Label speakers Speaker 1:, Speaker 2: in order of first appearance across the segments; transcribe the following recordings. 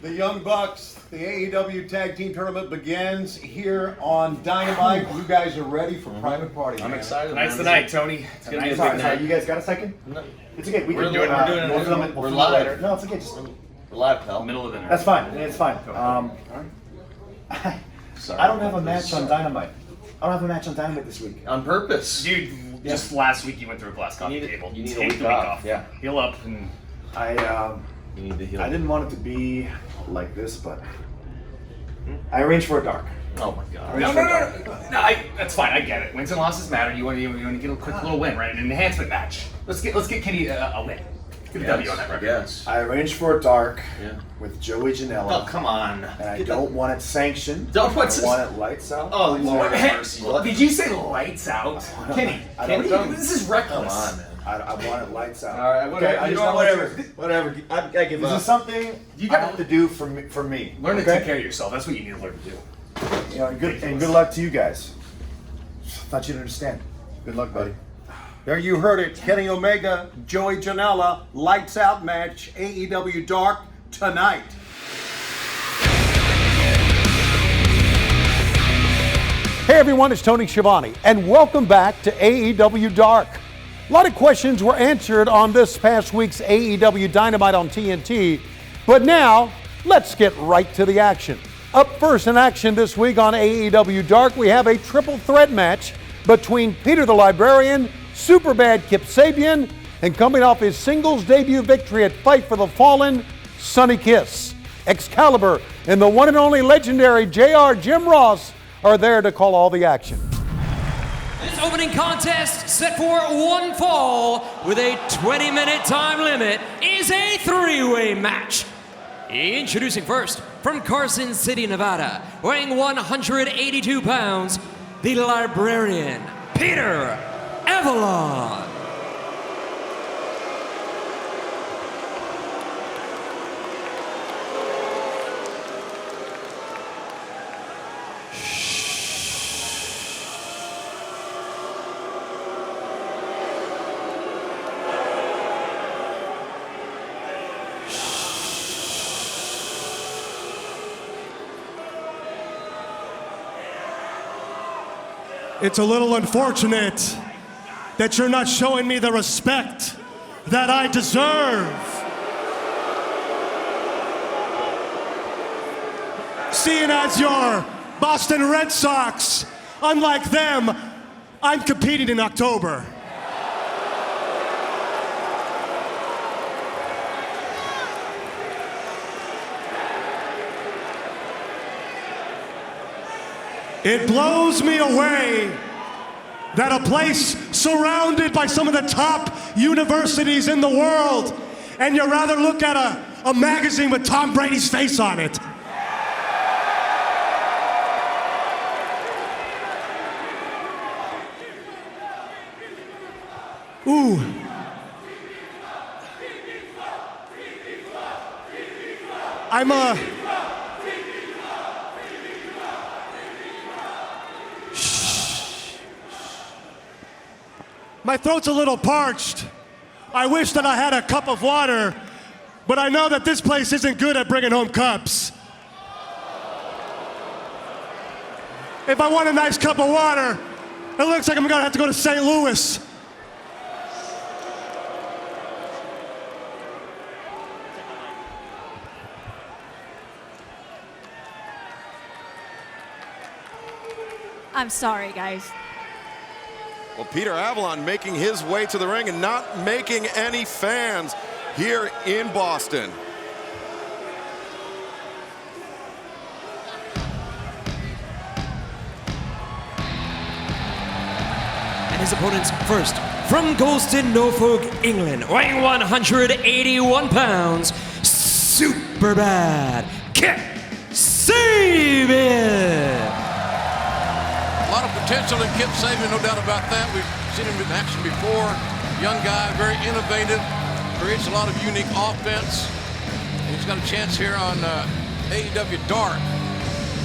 Speaker 1: The Young Bucks, the AEW Tag Team Tournament begins here on Dynamite. You guys are ready for Private Party.
Speaker 2: I'm excited.
Speaker 3: Tonight's the night, Tony. It's gonna be a big night.
Speaker 4: You guys got a second?
Speaker 2: No.
Speaker 4: It's okay. We
Speaker 3: We're
Speaker 4: can do
Speaker 3: doing-
Speaker 4: it.
Speaker 3: we're doing it.
Speaker 4: We'll film it.
Speaker 2: We're
Speaker 4: We'll film it
Speaker 2: live.
Speaker 4: later. No, it's okay. Just
Speaker 2: We're live, pal.
Speaker 3: Middle of the night.
Speaker 4: that's fine. It's fine.
Speaker 2: Sorry.
Speaker 4: I don't have a match on Dynamite. I don't have a match on Dynamite this week.
Speaker 2: On purpose.
Speaker 3: Dude, just last week you went through a glass coffee
Speaker 2: You need-
Speaker 3: table.
Speaker 2: you need a
Speaker 3: Take
Speaker 2: week
Speaker 3: the week
Speaker 2: off,
Speaker 3: off.
Speaker 2: yeah.
Speaker 3: Heal up and
Speaker 2: You need to heal.
Speaker 4: I didn't want it to be like this, but I arranged for a dark.
Speaker 2: Oh my god.
Speaker 3: No, that's fine. I get it. Wins and losses matter. You want to get a quick little win, right? An enhancement match. Let's get Kenny a win. Get a W on that record.
Speaker 2: Yes.
Speaker 4: I arranged for a dark
Speaker 2: Yeah.
Speaker 4: with Joey Janela.
Speaker 2: Oh, come on.
Speaker 4: And I don't want it sanctioned.
Speaker 2: Don't want
Speaker 4: I want it lights out.
Speaker 2: Oh, Lord
Speaker 3: Hey,
Speaker 2: have mercy.
Speaker 3: did you say lights out? Kenny,
Speaker 4: I don't-
Speaker 3: this is reckless.
Speaker 2: Come on, man.
Speaker 4: I want it lights out.
Speaker 2: All right, whatever.
Speaker 4: Okay, I
Speaker 2: You
Speaker 4: just
Speaker 2: know,
Speaker 4: want
Speaker 2: whatever.
Speaker 4: you-
Speaker 2: Whatever. I give
Speaker 4: This
Speaker 2: up.
Speaker 4: is something
Speaker 3: You
Speaker 4: I
Speaker 3: got-
Speaker 4: have to do for me.
Speaker 3: Learn to
Speaker 4: okay?
Speaker 3: take care of yourself. That's what you need to learn to do.
Speaker 4: You know, and good luck to you guys. Thought you'd understand. Good luck, buddy.
Speaker 1: There you heard it. Kenny Omega, Joey Janela, Lights Out match, AEW Dark tonight. Hey everyone, it's Tony Schiavone, and welcome back to AEW Dark. A lot of questions were answered on this past week's AEW Dynamite on TNT, but now let's get right to the action. Up first in action this week on AEW Dark, we have a triple threat match between Peter the Librarian, Superbad Kip Sabian, and coming off his singles debut victory at Fight for the Fallen, Sonny Kiss. Excalibur and the one and only legendary JR Jim Ross are there to call all the action.
Speaker 5: This opening contest, set for one fall with a 20-minute time limit, is a three-way match. Introducing first, from Carson City, Nevada, weighing 182 pounds, the Librarian, Peter AVALON.
Speaker 6: It's a little unfortunate that you're not showing me the respect that I deserve. Seeing as your Boston Red Sox, unlike them, I'm competing in October. It blows me away that a place surrounded by some of the top universities in the world, and you rather look at a magazine with Tom Brady's face on it. Ooh. My throat's a little parched. I wish that I had a cup of water, but I know that this place isn't good at bringing home cups. If I want a nice cup of water, it looks like I'm gonna have to go to St. Louis.
Speaker 7: I'm sorry, guys.
Speaker 8: Well, Peter AVALON making his way to the ring and not making any fans here in Boston.
Speaker 5: And his opponents first, from Golston, Norfolk, England, weighing 181 pounds, Superbad Kip Sabian.
Speaker 9: A lot of potential in Kip Sabian, no doubt about that. We've seen him in action before. Young guy, very innovative, creates a lot of unique offense. And he's got a chance here on AEW Dark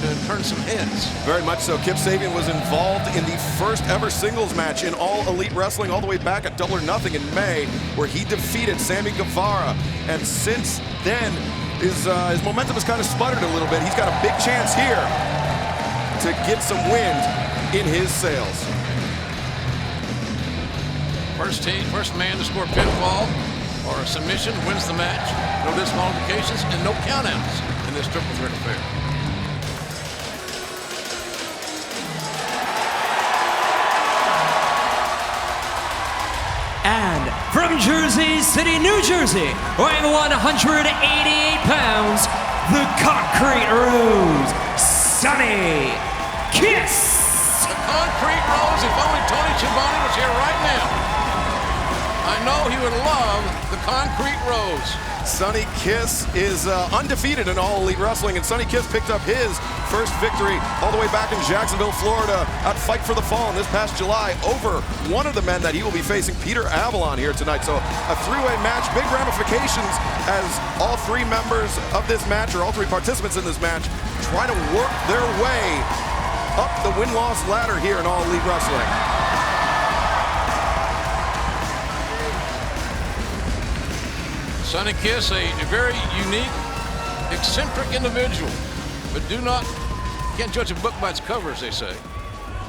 Speaker 9: to turn some heads.
Speaker 8: Very much so. Kip Sabian was involved in the first ever singles match in All Elite Wrestling all the way back at Double or Nothing in May, where he defeated Sammy Guevara. And since then, his momentum has kind of sputtered a little bit. He's got a big chance here to get some wind in his sails.
Speaker 9: First man to score a pinfall or a submission wins the match. No disqualifications and no countouts in this triple threat affair.
Speaker 5: And from Jersey City, New Jersey, weighing 188 pounds, the Concrete Rose, Sonny Kiss.
Speaker 9: The Concrete Rose, if only Tony Schiavone was here right now. I know he would love the Concrete Rose.
Speaker 8: Sonny Kiss is undefeated in All Elite Wrestling, and Sonny Kiss picked up his first victory all the way back in Jacksonville, Florida, at Fight for the Fallen this past July over one of the men that he will be facing, Peter AVALON, here tonight. So a three-way match, big ramifications as all three members of this match, or all three participants in this match, try to work their way up the win-loss ladder here in All Elite Wrestling.
Speaker 9: Sonny Kiss, a very unique, eccentric individual, but can't judge a book by its cover, as they say.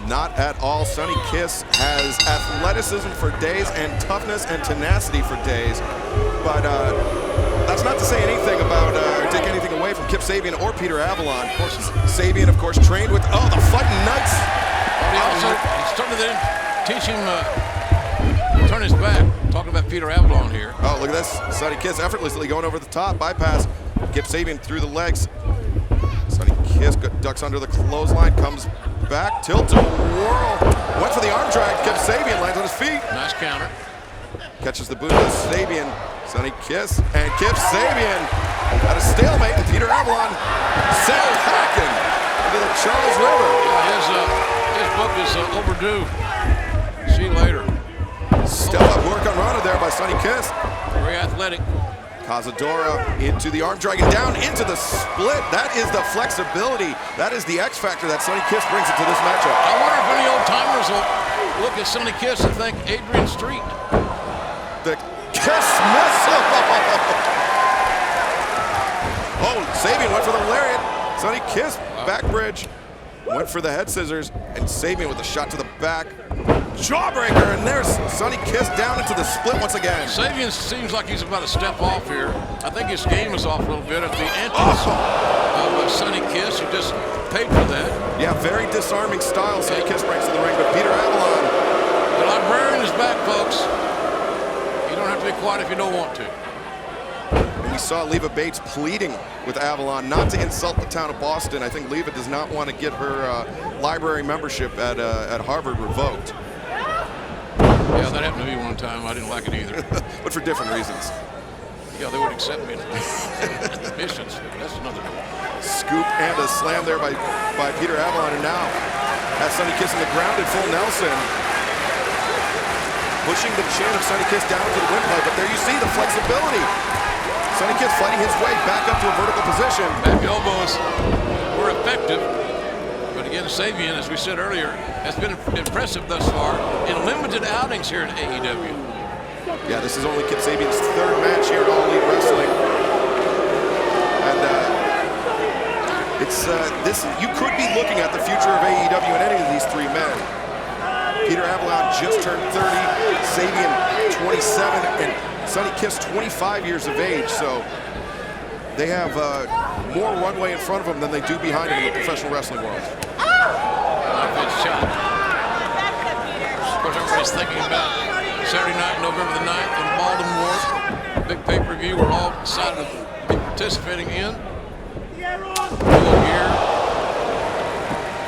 Speaker 8: Not at all. Sonny Kiss has athleticism for days and toughness and tenacity for days, but that's not to say anything about or take anything away from Kip Sabian or Peter AVALON. Of course, Sabian, of course, trained with the Fighting Knights.
Speaker 9: He also started to teach him turn his back. Talking about Peter AVALON here.
Speaker 8: Oh, look at this. Sonny Kiss effortlessly going over the top. Bypass. Kip Sabian through the legs. Sonny Kiss ducks under the clothesline. Comes back. Tilt to whirl. Went for the arm drag. Kip Sabian lands on his feet.
Speaker 9: Nice counter.
Speaker 8: Catches the boot of Sabian. Sonny Kiss and Kip Sabian at a stalemate. And Peter AVALON sailed hacking into the Charles River.
Speaker 9: His book is overdue. See you later.
Speaker 8: Step up work on Rana there by Sonny Kiss.
Speaker 9: Very athletic.
Speaker 8: Cazadora into the arm drag and down into the split. That is the flexibility. That is the X factor that Sonny Kiss brings into this matchup.
Speaker 9: I wonder if any old timers will look at Sonny Kiss and think Adrian Street.
Speaker 8: The Kiss missile. Oh, Sabian went for the lariat. Sonny Kiss back bridge. Went for the head scissors, and Sabian with a shot to the back. Jawbreaker, and there's Sonny Kiss down into the split once again.
Speaker 9: Sabian seems like he's about to step off here. I think his game is off a little bit at the entrance of Sonny Kiss, who just paid for that.
Speaker 8: Yeah, very disarming style Sonny Kiss brings to the ring, but Peter AVALON.
Speaker 9: The librarian is back, folks. You don't have to be quiet if you don't want to.
Speaker 8: And we saw Leva Bates pleading with AVALON not to insult the town of Boston. I think Leva does not want to get her library membership at Harvard revoked.
Speaker 9: Yeah, that happened to me one time. I didn't like it either.
Speaker 8: But for different reasons.
Speaker 9: Yeah, they would accept me. Missions. That's another one.
Speaker 8: Scoop and a slam there by Peter AVALON, and now has Sonny Kiss in the grounded full Nelson. Pushing the chin of Sonny Kiss down to the windpipe, but there you see the flexibility. Sonny Kiss fighting his way back up to a vertical position.
Speaker 9: Back elbows were effective. But again, Sabian, as we said earlier, has been impressive thus far in limited outings here in AEW.
Speaker 8: Yeah, this is only Kip Sabian's third match here at All Elite Wrestling. And you could be looking at the future of AEW in any of these three men. Peter AVALON just turned 30, Sabian 27, and Sonny Kiss 25 years of age. So they have more runway in front of them than they do behind them in the professional wrestling world.
Speaker 9: Good shot. Of course, everybody's thinking about Saturday night, November the 9th in Baltimore. Big pay-per-view we're all excited to be participating in.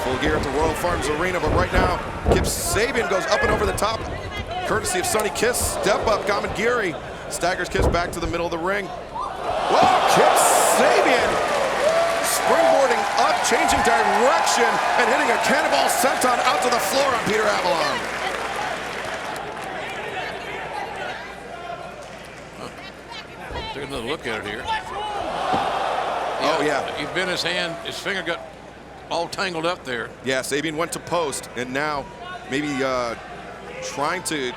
Speaker 8: Full gear at the Royal Farms Arena, but right now, Kip Sabian goes up and over the top, courtesy of Sonny Kiss. Step up, Gamagiri. Staggers Kiss back to the middle of the ring. Whoa, Kip Sabian springboarding up, changing direction, and hitting a cannonball senton out to the floor on Peter AVALON.
Speaker 9: Take another look at it here.
Speaker 8: Oh, yeah.
Speaker 9: He bent his hand, his finger got all tangled up there.
Speaker 8: Yeah, Sabian went to post, and now maybe trying to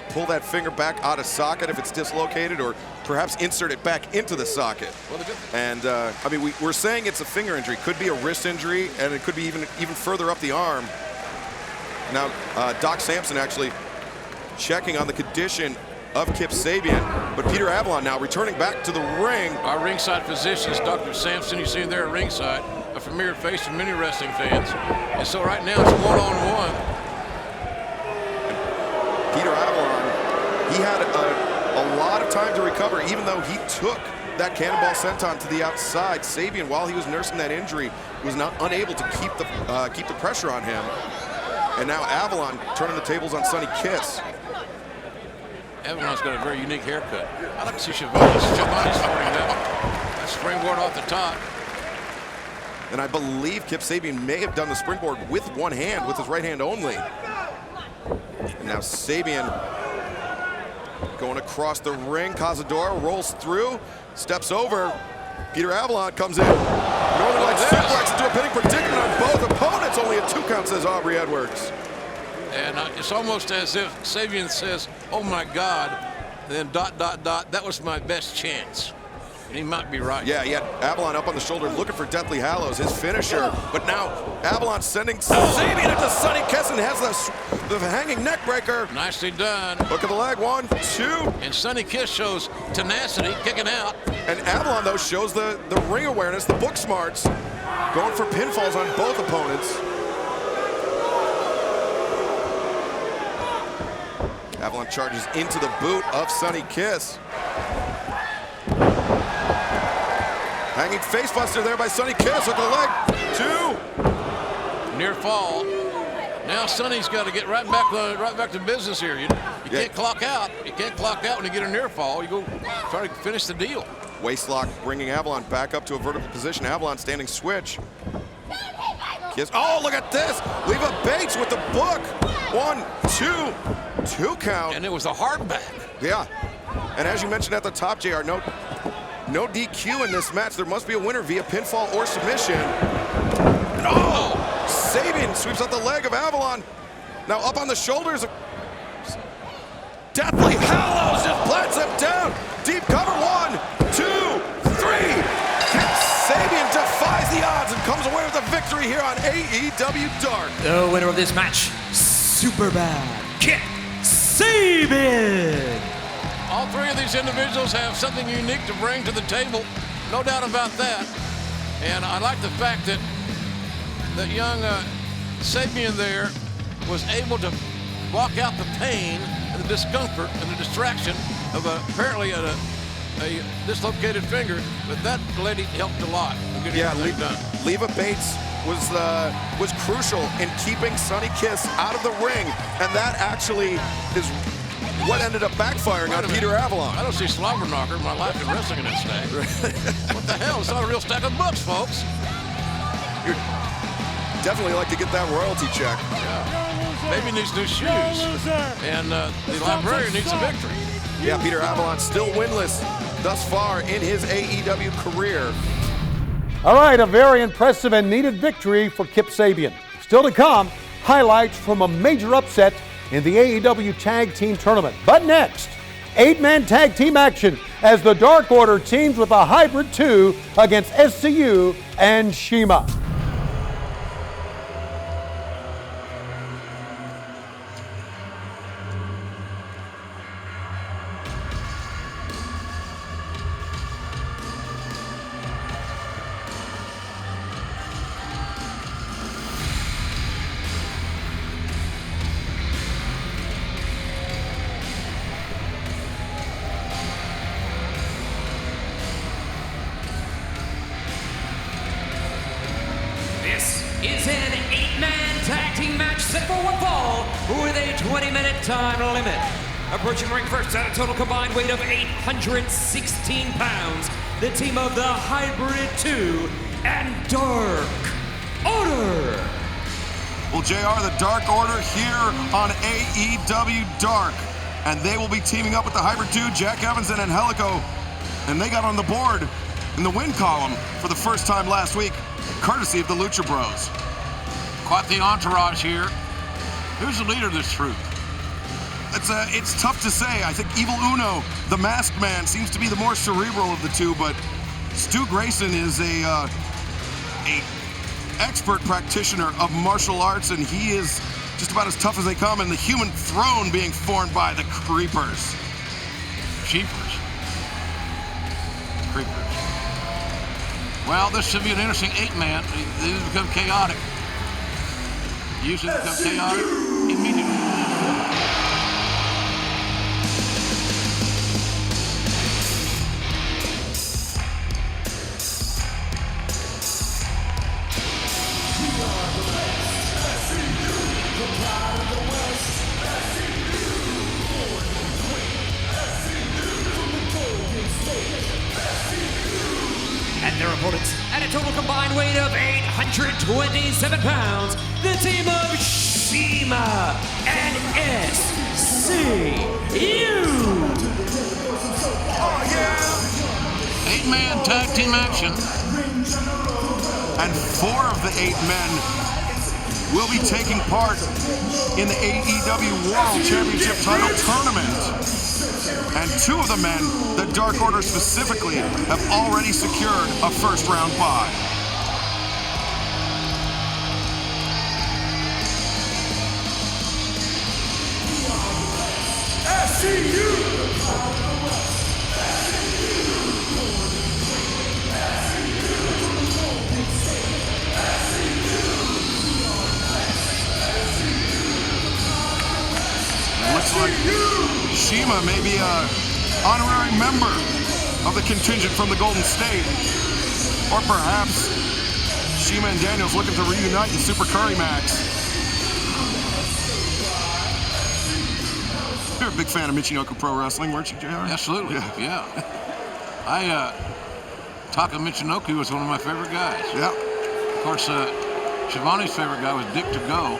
Speaker 8: pull that finger back out of socket if it's dislocated, or perhaps insert it back into the socket. And I mean, we're saying it's a finger injury. Could be a wrist injury, and it could be even further up the arm. Now, Doc Sampson actually checking on the condition of Kip Sabian, but Peter Avalon now returning back to the ring.
Speaker 9: Our ringside physician is Dr. Sampson. You see him there at ringside, a familiar face to many wrestling fans. And so right now it's one-on-one.
Speaker 8: Peter Avalon, he had a lot of time to recover, even though he took that cannonball senton to the outside. Sabian, while he was nursing that injury, was not unable to keep the pressure on him. And now Avalon turning the tables on Sonny Kiss.
Speaker 9: Avalon's got a very unique haircut. I like to see Shivani's starting that springboard off the top.
Speaker 8: And I believe Kip Sabian may have done the springboard with one hand, with his right hand only. And now Sabian going across the ring. Cazador rolls through, steps over. Peter Avalon comes in. Northern Lights suplex into a pinning predicament on both opponents. Only a 2 count, says Aubrey Edwards.
Speaker 9: And it's almost as if Sabian says, oh my God, and then ... that was my best chance. And he might be right.
Speaker 8: Yeah, he had Avalon up on the shoulder looking for Deathly Hallows, his finisher. But now Avalon sending Sabian into Sonny Kiss and has the hanging neck breaker.
Speaker 9: Nicely done.
Speaker 8: Look at the leg, 1, 2.
Speaker 9: And Sonny Kiss shows tenacity, kicking out.
Speaker 8: And Avalon, though, shows the ring awareness, the book smarts, going for pinfalls on both opponents. Avalon charges into the boot of Sonny Kiss. Hanging facebuster there by Sonny Kiss. Look at the leg. 2.
Speaker 9: Near fall. Now Sonny's got to get right back to business here. You can't clock out. You can't clock out when you get a near fall. You go try to finish the deal.
Speaker 8: Waistlock bringing Avalon back up to a vertical position. Avalon standing switch. Kiss. Oh, look at this. Leva Bates with the book. 1, 2. 2 count.
Speaker 9: And it was a hard back.
Speaker 8: Yeah. And as you mentioned at the top, JR, no DQ in this match. There must be a winner via pinfall or submission. Oh! Sabian sweeps out the leg of Avalon. Now up on the shoulders. Deathly Hallows just plants him down. Deep cover. 1, 2, 3. Kip Sabian defies the odds and comes away with a victory here on AEW Dark.
Speaker 5: The winner of this match, Superbad Kip Sabian.
Speaker 9: All 3 of these individuals have something unique to bring to the table, no doubt about that. And I like the fact that young Sabian there was able to block out the pain and the discomfort and the distraction of apparently a dislocated finger, but that lady helped a lot in getting everything done.
Speaker 8: Leva Bates was crucial in keeping Sonny Kiss out of the ring, and that actually is what ended up backfiring on Peter Avalon.
Speaker 9: I don't see slobber knocker in my life in wrestling in this day. What the hell? It's not a real stack of books, folks.
Speaker 8: You'd definitely like to get that royalty check.
Speaker 9: Yeah. Maybe needs new shoes. And the librarian needs a victory.
Speaker 8: Yeah, Peter Avalon still winless thus far in his AEW career.
Speaker 1: All right, a very impressive and needed victory for Kip Sabian. Still to come, highlights from a major upset in the AEW Tag Team Tournament. But next, 8-man tag team action as the Dark Order teams with a Hybrid 2 against SCU and Shima.
Speaker 5: Is an 8-man tag team match set for one fall with a 20-minute time limit. Approaching ring first at a total combined weight of 816 pounds, the team of the Hybrid 2 and Dark Order.
Speaker 8: Well, JR, the Dark Order here on AEW Dark, and they will be teaming up with the Hybrid 2, Jack Evans and Angelico, and they got on the board in the win column for the first time last week, courtesy of the Lucha Bros.
Speaker 9: Quite the entourage here. Who's the leader of this troop?
Speaker 8: it's tough to say. I think Evil Uno, the masked man, seems to be the more cerebral of the two, but Stu Grayson is a expert practitioner of martial arts, and he is just about as tough as they come, and the human throne being formed by the Creepers.
Speaker 9: Cheapers. Creepers. Well, this should be an interesting 8-man. They become chaotic. Usually become chaotic immediately.
Speaker 5: And their opponents, at a total combined weight of 827 pounds, the team of Shima and SCU.
Speaker 8: Oh, yeah!
Speaker 9: 8-man tag team action.
Speaker 8: And 4 of the 8 men will be taking part in the AEW World Championship title tournament. And 2 of the men, the Dark Order specifically, have already secured a first-round bye. Looks like Shima may be an honorary member of the contingent from the Golden State. Or perhaps Shima and Daniels looking to reunite in Super Curry Max. You're a big fan of Michinoku Pro Wrestling, weren't you, JR?
Speaker 9: Absolutely, yeah. Taka Michinoku was one of my favorite guys.
Speaker 8: Yeah.
Speaker 9: Of course, Shivani's favorite guy was Dick Togo,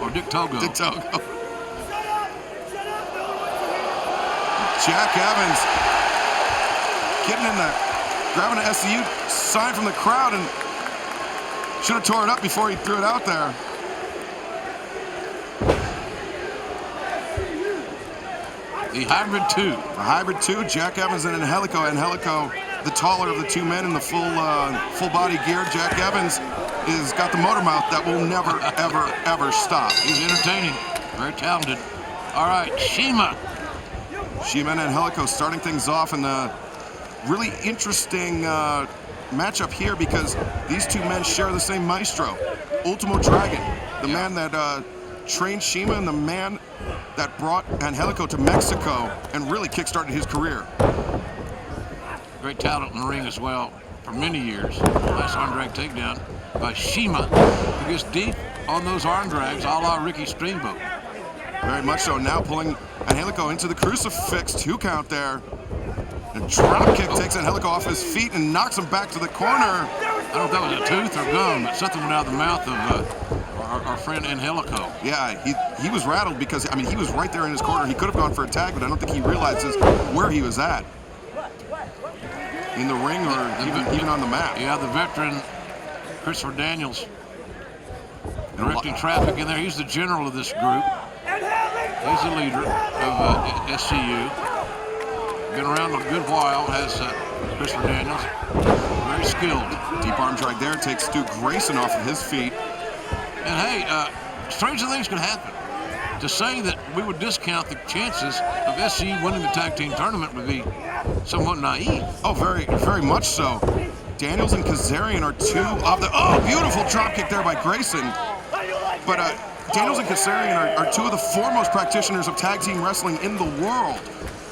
Speaker 9: or Dick Togo.
Speaker 8: Dick Togo. Jack Evans getting in the, grabbing an SCU sign from the crowd, and should have tore it up before he threw it out there.
Speaker 9: The Hybrid 2.
Speaker 8: The Hybrid 2, Jack Evans and Angelico. Angelico, the taller of the 2 men in the full body gear. Jack Evans is got the motor mouth that will never, ever, ever stop.
Speaker 9: He's entertaining, very talented. All right, Shima.
Speaker 8: Shima and Angelico starting things off in a really interesting matchup here, because these 2 men share the same maestro, Ultimo Dragon, the man that trained Shima and the man that brought Angelico to Mexico and really kickstarted his career.
Speaker 9: Great talent in the ring as well for many years. Nice arm drag takedown by Shima, who gets deep on those arm drags a la Ricky Steamboat.
Speaker 8: Very much so. Now pulling Angelico into the crucifix, 2 count there. A drop kick takes Angelico off his feet and knocks him back to the corner.
Speaker 9: I don't know if that was a tooth or gum, but something went out of the mouth of our friend Angelico.
Speaker 8: Yeah, he was rattled because, I mean, he was right there in his corner. He could have gone for a tag, but I don't think he realizes where he was at. In the ring or even on the mat.
Speaker 9: Yeah, the veteran Christopher Daniels directing traffic in there. He's the general of this group. He's the leader of SCU. Been around a good while, has Christopher Daniels. Very skilled.
Speaker 8: Deep arm drag there, takes Stu Grayson off of his feet.
Speaker 9: And hey, stranger things can happen. To say that we would discount the chances of SCU winning the tag team tournament would be somewhat naive.
Speaker 8: Oh, very, very much so. Daniels and Kazarian are 2 of the, oh, beautiful drop kick there by Grayson. But Daniels and Kazarian are 2 of the foremost practitioners of tag team wrestling in the world.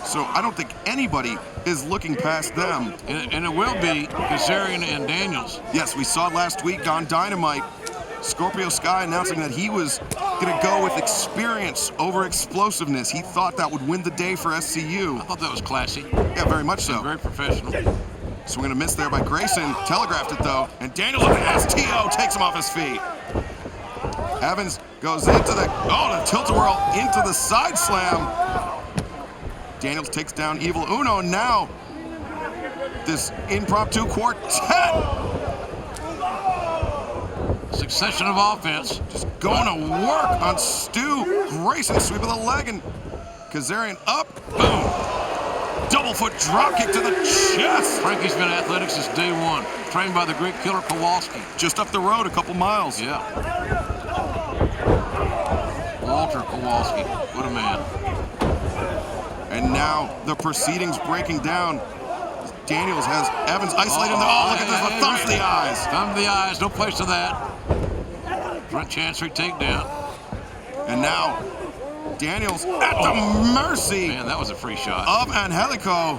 Speaker 8: So I don't think anybody is looking past them.
Speaker 9: And it will be Kazarian and Daniels.
Speaker 8: Yes, we saw last week on Dynamite, Scorpio Sky announcing that he was going to go with experience over explosiveness. He thought that would win the day for SCU.
Speaker 9: I thought that was classy.
Speaker 8: Yeah, very much so.
Speaker 9: Very professional.
Speaker 8: So we're going to miss there by Grayson. Telegraphed it, though. And Daniels with the STO takes him off his feet. Evans goes into the, the tilt-a-whirl into the side slam. Daniels takes down Evil Uno. Now, this impromptu quartet.
Speaker 9: Succession of offense.
Speaker 8: Just going to work on Stu Grayson. Sweep of the leg, and Kazarian up, boom. Double foot drop kick to the chest.
Speaker 9: Frankie's been athletic since day one, trained by the great Killer Kowalski.
Speaker 8: Just up the road, a couple miles.
Speaker 9: Yeah. Walter Kowalski, what a man.
Speaker 8: And now the proceedings breaking down. Daniels has Evans isolated. Look at this, the thumb to the eyes.
Speaker 9: Thumb to the eyes, no place to that. Front Chancery takedown.
Speaker 8: And now Daniels at the mercy.
Speaker 9: Man, that was a free shot.
Speaker 8: Of Angelico.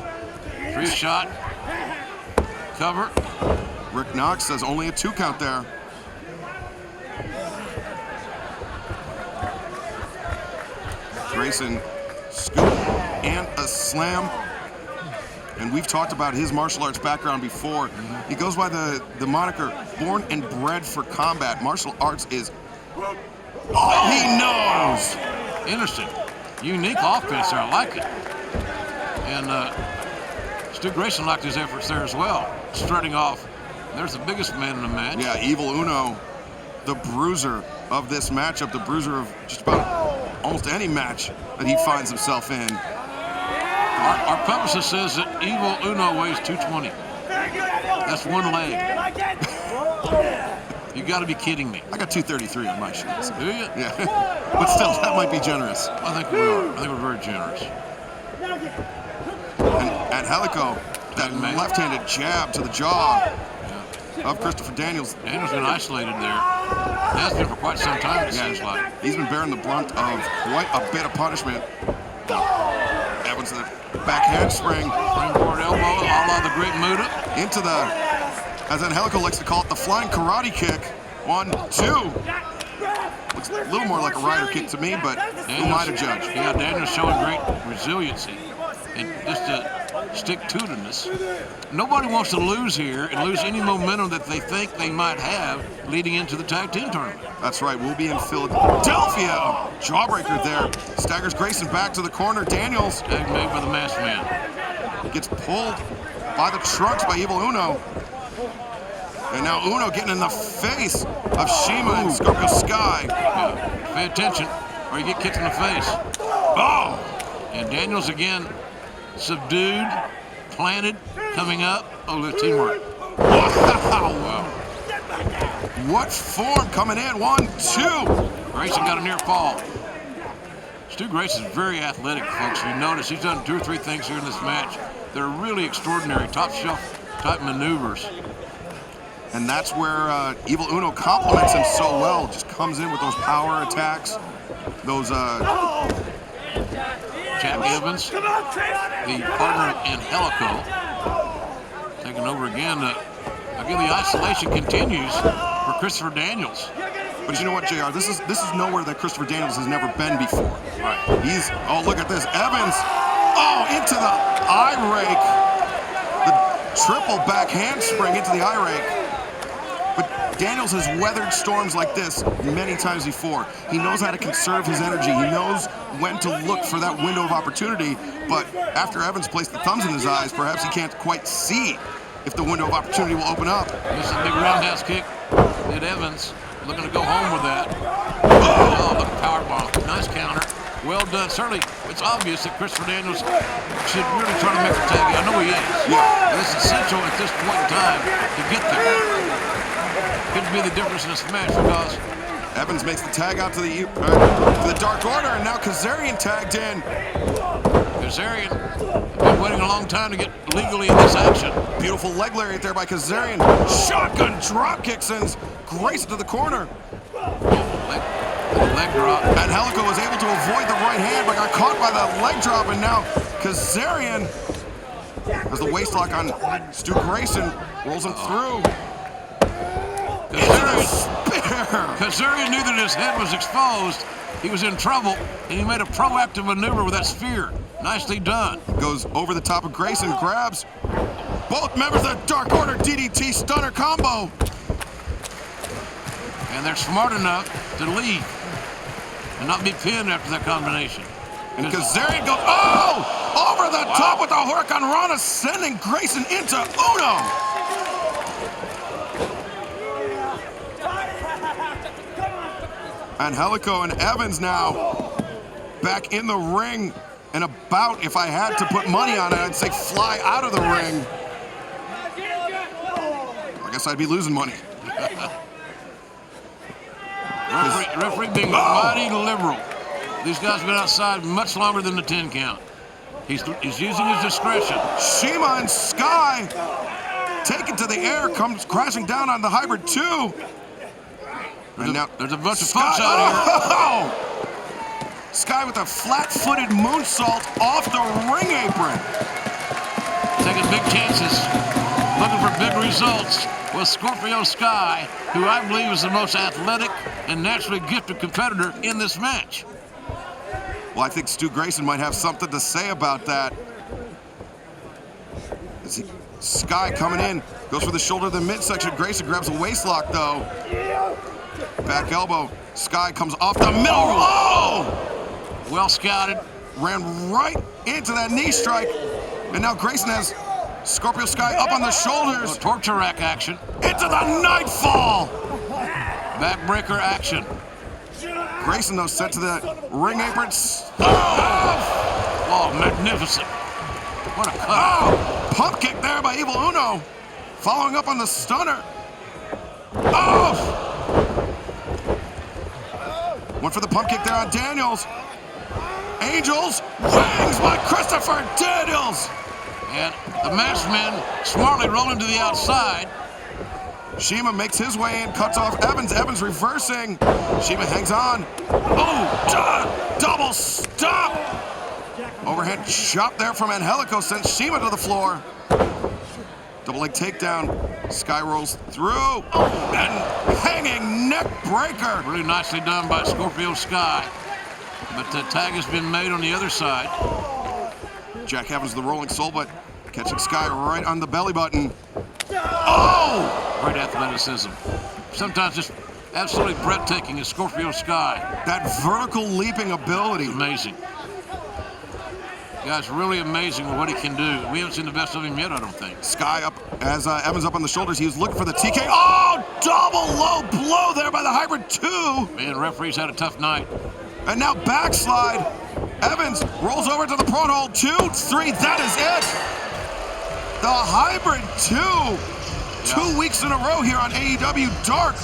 Speaker 9: Free shot. Cover.
Speaker 8: Rick Knox says only a 2 count there. Grayson, scoop and a slam. And we've talked about his martial arts background before. He goes by the moniker born and bred for combat. Martial arts is all he knows.
Speaker 9: Interesting. Unique offense there, I like it. And Stu Grayson liked his efforts there as well. Strutting off. There's the biggest man in the match.
Speaker 8: Yeah, Evil Uno, the bruiser of this matchup, the bruiser of just about almost any match that he finds himself in.
Speaker 9: Our publicist says that Evil Uno weighs 220. That's one leg. You got to be kidding me.
Speaker 8: I got 233 on my sheet.
Speaker 9: Do you?
Speaker 8: Yeah. But still, that might be generous.
Speaker 9: I think we are. I think we're very generous.
Speaker 8: And Angelico, that left-handed jab to the jaw of Christopher Daniels.
Speaker 9: Daniels been isolated there. Has been for quite some time, it seems like.
Speaker 8: He's been bearing the brunt of quite a bit of punishment. Evans to the back handspring.
Speaker 9: Springboard elbow, a la the Great Muta.
Speaker 8: Into the, as Angelico likes to call it, the flying karate kick. 1, 2. Looks a little more like a rider kick to me, but who am I to judge?
Speaker 9: Yeah, Daniels showing great resiliency and just a stick-to-itiveness. Nobody wants to lose here and lose any momentum that they think they might have leading into the tag team tournament.
Speaker 8: That's right, we'll be in Philadelphia. Jawbreaker there. Staggers Grayson back to the corner. Daniels.
Speaker 9: Tag made by the masked man.
Speaker 8: Gets pulled by the trunks by Evil Uno. And now Uno getting in the face of Shima and Scorpio Sky.
Speaker 9: Yeah. Pay attention or you get kicked in the face.
Speaker 8: Oh!
Speaker 9: And Daniels again subdued, planted, coming up. Oh, there's teamwork.
Speaker 8: Wow! What form coming in? 1, 2.
Speaker 9: Grayson got a near fall. Stu Grayson's very athletic, folks. You notice he's done 2 or 3 things here in this match. They're really extraordinary, top shelf type maneuvers.
Speaker 8: And that's where Evil Uno complements him so well. Just comes in with those power attacks. Those
Speaker 9: Jack Evans, the partner of Angelico, taking over again. Again, the isolation continues for Christopher Daniels.
Speaker 8: But you know what, JR? This is nowhere that Christopher Daniels has never been before.
Speaker 9: Right.
Speaker 8: He's, oh, look at this. Evans, oh, into the eye rake. The triple back handspring into the eye rake. But Daniels has weathered storms like this many times before. He knows how to conserve his energy. He knows when to look for that window of opportunity. But after Evans placed the thumbs in his eyes, perhaps he can't quite see if the window of opportunity will open up.
Speaker 9: This is a big roundhouse kick. Did Evans looking to go home with that. Oh, look at powerbomb. Nice counter. Well done. Certainly, it's obvious that Christopher Daniels should really try to make the tag. I know he is.
Speaker 8: Yeah.
Speaker 9: But it's essential at this point in time to get there. Could be the difference in this match because
Speaker 8: Evans makes the tag out to the Dark Order, and now Kazarian tagged in.
Speaker 9: Kazarian been waiting a long time to get legally in this action.
Speaker 8: Beautiful leg lariat there by Kazarian. Shotgun drop kick sends Grayson to the corner.
Speaker 9: Leg drop.
Speaker 8: And Angelico was able to avoid the right hand, but got caught by the leg drop, and now Kazarian has the waist lock on Stu Grayson, rolls him through.
Speaker 9: Kazarian knew that his head was exposed. He was in trouble, and he made a proactive maneuver with that spear. Nicely done.
Speaker 8: Goes over the top of Grayson, grabs both members of the Dark Order DDT stunner combo.
Speaker 9: And they're smart enough to leave and not be pinned after that combination.
Speaker 8: And Kazarian goes, over the top with the Huracan Rana, sending Grayson into Uno. Angelico and Evans now back in the ring. And about, if I had to put money on it, I'd say fly out of the ring. I guess I'd be losing money.
Speaker 9: Referee being mighty liberal. These guys have been outside much longer than the 10 count. He's using his discretion.
Speaker 8: Shima and Sky take it to the air, comes crashing down on the hybrid 2. And now
Speaker 9: there's a bunch of folks out here.
Speaker 8: Sky with a flat-footed moonsault off the ring apron.
Speaker 9: Taking big chances, looking for big results with Scorpio Sky, who I believe is the most athletic and naturally gifted competitor in this match.
Speaker 8: Well, I think Stu Grayson might have something to say about that. Sky coming in, goes for the shoulder of the midsection. Grayson grabs a waistlock, though. Back elbow. Sky comes off the middle. Oh!
Speaker 9: Well scouted.
Speaker 8: Ran right into that knee strike. And now Grayson has Scorpio Sky up on the shoulders.
Speaker 9: Torture rack action.
Speaker 8: Into the nightfall.
Speaker 9: Backbreaker action.
Speaker 8: Grayson, though, sent to the ring apron.
Speaker 9: Oh, magnificent. What a cut.
Speaker 8: Oh, pump kick there by Evil Uno. Following up on the stunner. Oh! Went for the pump kick there on Daniels. Angels, wings by Christopher Daniels.
Speaker 9: And the masked men smartly rolling to the outside.
Speaker 8: Shima makes his way in, cuts off Evans. Evans reversing. Shima hangs on. Oh, double stop. Overhead chop there from Angelico sends Shima to the floor. Double leg takedown. Sky rolls through. And hanging neck breaker.
Speaker 9: Really nicely done by Scorpio Sky. But the tag has been made on the other side.
Speaker 8: Jack Evans, the rolling soul, but catching Sky right on the belly button. Oh!
Speaker 9: Great athleticism. Sometimes just absolutely breathtaking is Scorpio Sky.
Speaker 8: That vertical leaping ability.
Speaker 9: Amazing. Guy's really amazing with what he can do. We haven't seen the best of him yet, I don't think.
Speaker 8: Sky up, as Evans up on the shoulders, he was looking for the TK. Oh! Double low blow there by the hybrid 2.
Speaker 9: Man, referee's had a tough night.
Speaker 8: And now backslide. Evans rolls over to the prone hold. 2, 3, that is it. The hybrid 2. Yeah. 2 weeks in a row here on AEW Dark,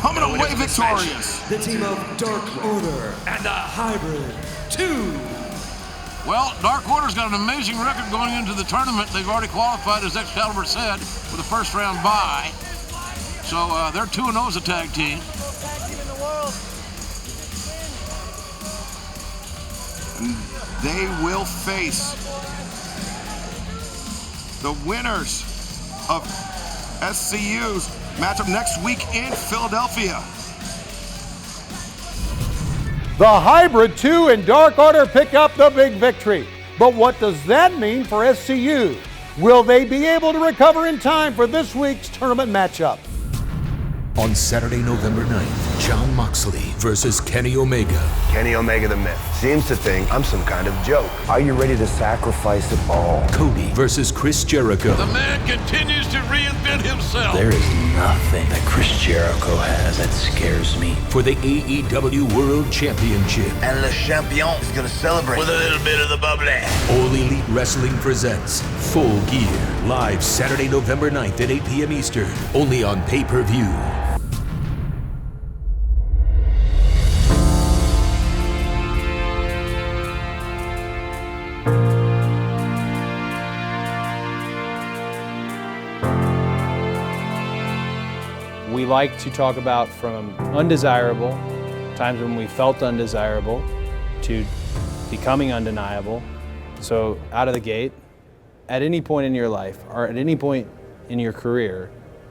Speaker 8: coming away victorious.
Speaker 5: The team of Dark Order and the Hybrid 2.
Speaker 9: Well, Dark Order's got an amazing record going into the tournament. They've already qualified, as Excalibur said, with a first round bye. So they're 2-0 as a tag team.
Speaker 8: And they will face the winners of SCU's matchup next week in Philadelphia.
Speaker 1: The Hybrid 2 and Dark Order pick up the big victory. But what does that mean for SCU? Will they be able to recover in time for this week's tournament matchup?
Speaker 10: On Saturday, November 9th, Jon Moxley versus Kenny Omega.
Speaker 11: Kenny Omega the Myth seems to think I'm some kind of joke. Are you ready to sacrifice it all?
Speaker 10: Cody versus Chris Jericho.
Speaker 9: The man continues to reinvent himself.
Speaker 12: There is nothing that Chris Jericho has that scares me.
Speaker 10: For the AEW World Championship.
Speaker 11: And Le Champion is gonna celebrate with a little bit of the bubbly.
Speaker 10: All Elite Wrestling presents Full Gear, live Saturday, November 9th at 8 p.m. Eastern, only on pay-per-view.
Speaker 13: We like to talk about from undesirable, times when we felt undesirable, to becoming undeniable. So out of the gate, at any point in your life, or at any point in your career,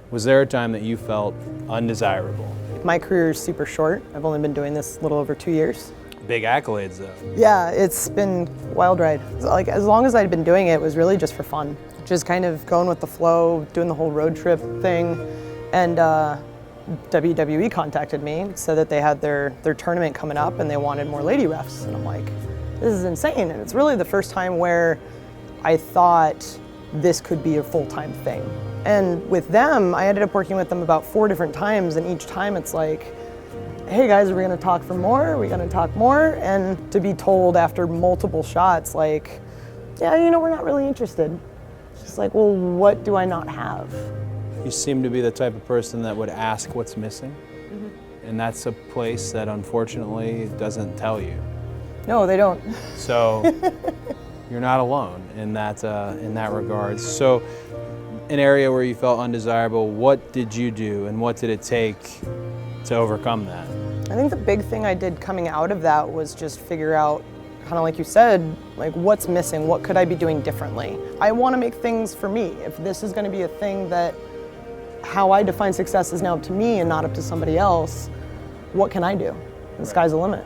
Speaker 13: was there a time that you felt undesirable?
Speaker 14: My career is super short. I've only been doing this a little over 2 years.
Speaker 13: Big accolades though.
Speaker 14: Yeah, it's been a wild ride. Like, as long as I'd been doing it, it was really just for fun. Just kind of going with the flow, doing the whole road trip thing. And WWE contacted me, said that they had their tournament coming up and they wanted more lady refs. And I'm like, this is insane. And it's really the first time where I thought this could be a full-time thing. And with them, I ended up working with them about 4 different times, and each time it's like, hey guys, are we gonna talk for more? Are we gonna talk more? And to be told after multiple shots, like, yeah, you know, we're not really interested. It's like, well, what do I not have?
Speaker 13: You seem to be the type of person that would ask what's missing. And that's a place that unfortunately doesn't tell you.
Speaker 14: No, they don't.
Speaker 13: So you're not alone in that regard. So an area where you felt undesirable, what did you do and what did it take to overcome that?
Speaker 14: I think the big thing I did coming out of that was just figure out, kind of like you said, like what's missing, what could I be doing differently? I want to make things for me. If this is going to be a thing that how I define success is now up to me and not up to somebody else, what can I do? The sky's the limit.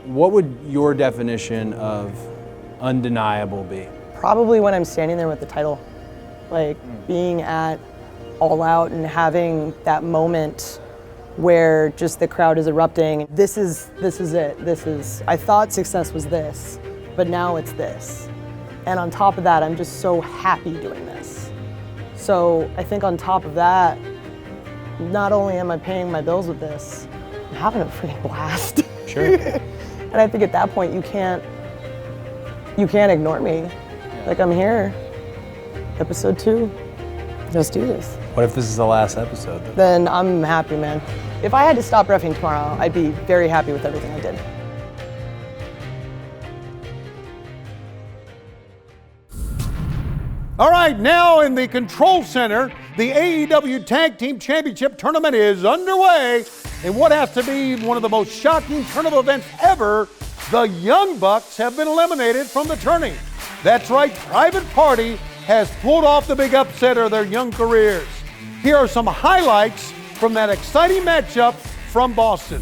Speaker 13: What would your definition of undeniable be?
Speaker 14: Probably when I'm standing there with the title, like being at All Out and having that moment where just the crowd is erupting. This is it. I thought success was this, but now it's this. And on top of that, I'm just so happy doing this. So I think on top of that, not only am I paying my bills with this, I'm having a freaking blast.
Speaker 13: Sure.
Speaker 14: And I think at that point you can't ignore me. Like, I'm here. Episode 2. Let's do this.
Speaker 13: What if this is the last episode?
Speaker 14: Then I'm happy, man. If I had to stop reffing tomorrow, I'd be very happy with everything I did.
Speaker 1: All right, now in the control center, the AEW Tag Team Championship Tournament is underway. In what has to be one of the most shocking turn of events ever, the Young Bucks have been eliminated from the tourney. That's right, Private Party has pulled off the big upset of their young careers. Here are some highlights from that exciting matchup from Boston.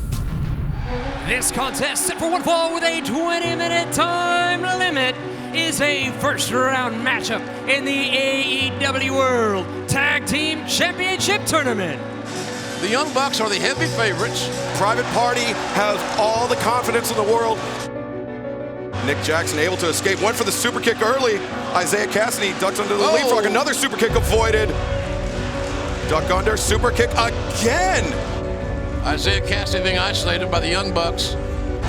Speaker 5: This contest set for one fall with a 20-minute time limit is a first-round matchup in the AEW World Tag Team Championship Tournament.
Speaker 8: The Young Bucks are the heavy favorites. Private Party has all the confidence in the world. Nick Jackson able to escape, went for the super kick early. Isaiah Cassidy ducks under the leapfrog, another super kick avoided. Duck under, super kick again.
Speaker 9: Isaiah Cassidy being isolated by the Young Bucks.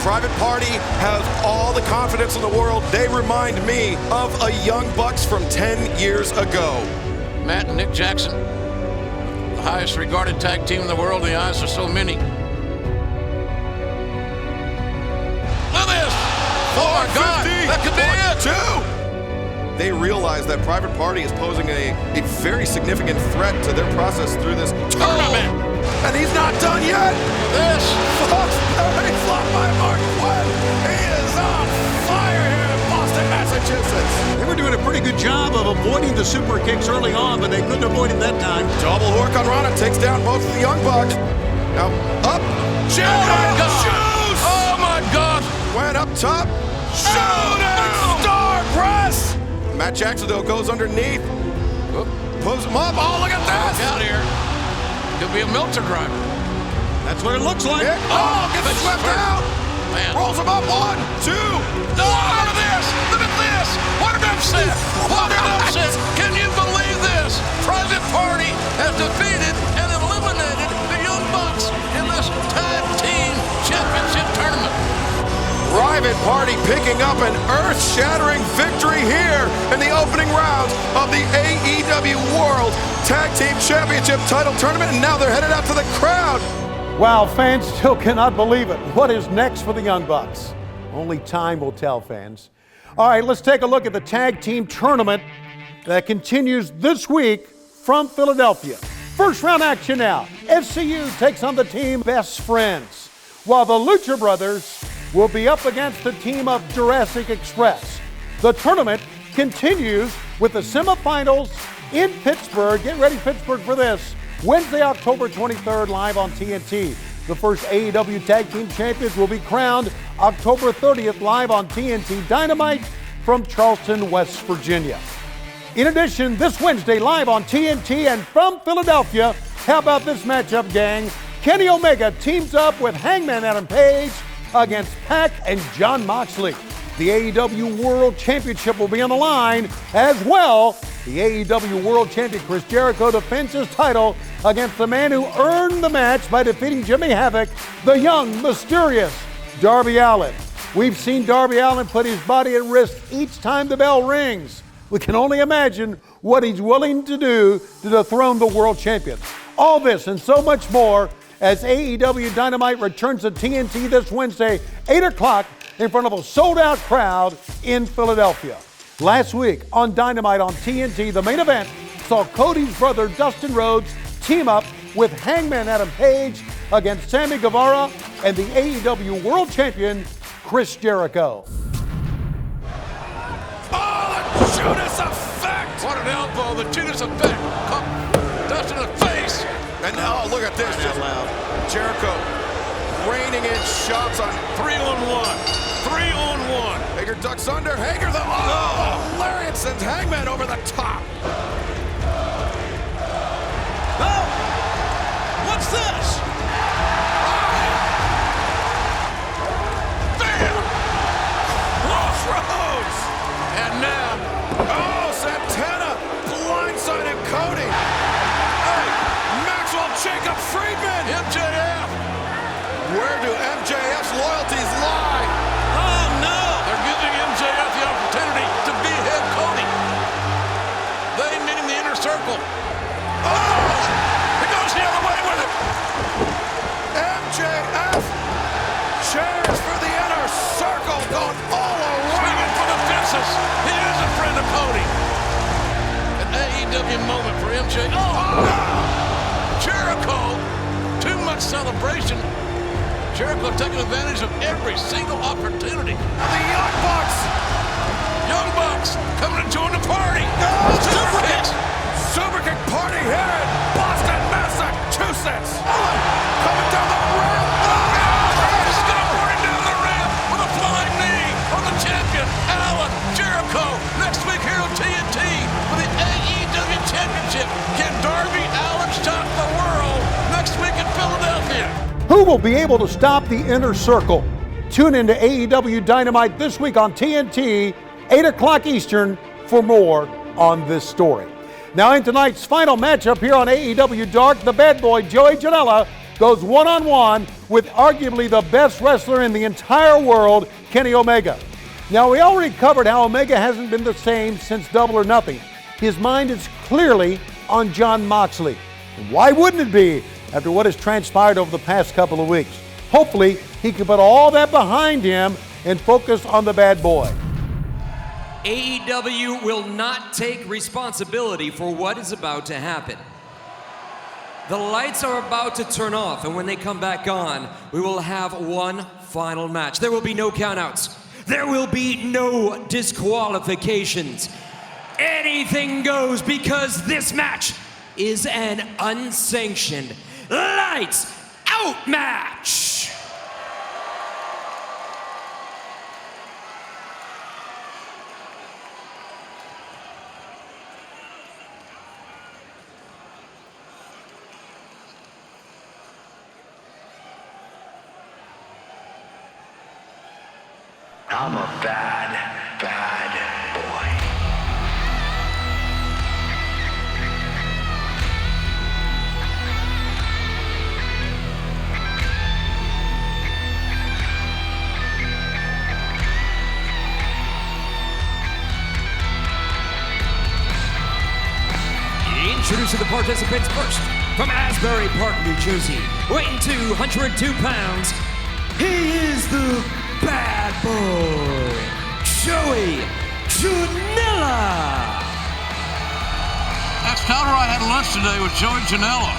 Speaker 8: Private Party has all the confidence in the world. They remind me of a Young Bucks from 10 years ago.
Speaker 9: Matt and Nick Jackson, the highest regarded tag team in the world in the eyes of so many. Look at this! Oh my God, that could be it!
Speaker 8: 2! They realize that Private Party is posing a very significant threat to their process through this tournament. And he's not done yet.
Speaker 9: This
Speaker 8: Foxberry flop by Mark Quinn. He is on fire here in Boston, Massachusetts.
Speaker 1: They were doing a pretty good job of avoiding the super kicks early on, but they couldn't avoid it that time.
Speaker 8: Double hook on Rana takes down both of the Young Bucks. Now up, shoes.
Speaker 9: Oh my God!
Speaker 8: Went up top, shooting star press. Matt Jackson though goes underneath, pulls him up. Oh, look at that!
Speaker 9: Look out here. Could be a Meltzer driver.
Speaker 1: That's what it looks like.
Speaker 8: Oh, gets swept out.
Speaker 9: Man.
Speaker 8: Rolls him up, 1, 2.
Speaker 9: No, look at this! Look at this! What an upset! What an upset! Can you believe this? Private Party has defeated and eliminated the Young Bucks in this Tag Team Championship Tournament.
Speaker 8: Private Party picking up an earth-shattering victory here in the opening round of the AEW World Tag Team Championship Title Tournament, and now they're headed out to the crowd.
Speaker 1: Wow, fans still cannot believe it. What is next for the Young Bucks? Only time will tell, fans. All right, let's take a look at the Tag Team Tournament that continues this week from Philadelphia. First round action now. SCU takes on the team Best Friends, while the Lucha Brothers will be up against the team of Jurassic Express. The tournament continues with the semifinals in Pittsburgh. Get ready, Pittsburgh, for this. Wednesday, October 23rd, live on TNT. The first AEW Tag Team Champions will be crowned October 30th, live on TNT Dynamite from Charleston, West Virginia. In addition, this Wednesday, live on TNT and from Philadelphia, how about this matchup, gang? Kenny Omega teams up with Hangman Adam Page against Pac and Jon Moxley. The AEW World Championship will be on the line as well. The AEW World Champion Chris Jericho defends his title against the man who earned the match by defeating Jimmy Havoc, the young, mysterious Darby Allin. We've seen Darby Allin put his body at risk each time the bell rings. We can only imagine what he's willing to do to dethrone the world champion. All this and so much more as AEW Dynamite returns to TNT this Wednesday, 8 o'clock, in front of a sold-out crowd in Philadelphia. Last week on Dynamite on TNT, the main event saw Cody's brother Dustin Rhodes team up with Hangman Adam Page against Sammy Guevara and the AEW World Champion Chris Jericho.
Speaker 9: Oh, the Judas effect! What an elbow, the Judas effect. Dustin in the face.
Speaker 8: And now look at this, just Jericho raining in shots on
Speaker 9: 3-on-1. 3-on-1.
Speaker 8: Hager ducks under. Hager lariat sends Hangman over the top.
Speaker 9: Oh! What's this? Bam! Crossroads! And now,
Speaker 8: Santana blindsided Cody. Jacob Friedman!
Speaker 9: MJF!
Speaker 8: Where do MJF's loyalties lie?
Speaker 9: Oh no! They're giving MJF the opportunity to behead Cody. They meet in the inner circle. Oh! He goes the other way with it.
Speaker 8: MJF cheers for the inner circle, going all around.
Speaker 9: Swinging for the fences. He is a friend of Cody. An AEW moment for MJF. Oh! Jericho, too much celebration. Jericho taking advantage of every single opportunity.
Speaker 8: The
Speaker 9: Young Bucks coming to join the party.
Speaker 8: Super kick party here in Boston, Massachusetts. Coming down the ramp.
Speaker 9: Skateboarding down the ramp with a flying knee on the champion, Allin. Jericho, next week here on TNT for the AEW Championship. Can Darby Allin shock the world next week in Philadelphia?
Speaker 1: Who will be able to stop the inner circle? Tune into AEW Dynamite this week on TNT, 8 o'clock Eastern, for more on this story. Now in tonight's final matchup here on AEW Dark, the bad boy Joey Janela goes one-on-one with arguably the best wrestler in the entire world, Kenny Omega. Now we already covered how Omega hasn't been the same since Double or Nothing. His mind is clearly on Jon Moxley. Why wouldn't it be after what has transpired over the past couple of weeks? Hopefully, he can put all that behind him and focus on the bad boy.
Speaker 5: AEW will not take responsibility for what is about to happen. The lights are about to turn off, and when they come back on, we will have one final match. There will be no countouts. There will be no disqualifications. Anything goes, because this match is an unsanctioned lights out match.
Speaker 12: I'm a bad, bad boy.
Speaker 5: Introducing the participants first, from Asbury Park, New Jersey, weighing 202 pounds, he is the bad boy, Joey Janela.
Speaker 9: That's not where I had lunch today with Joey Janela.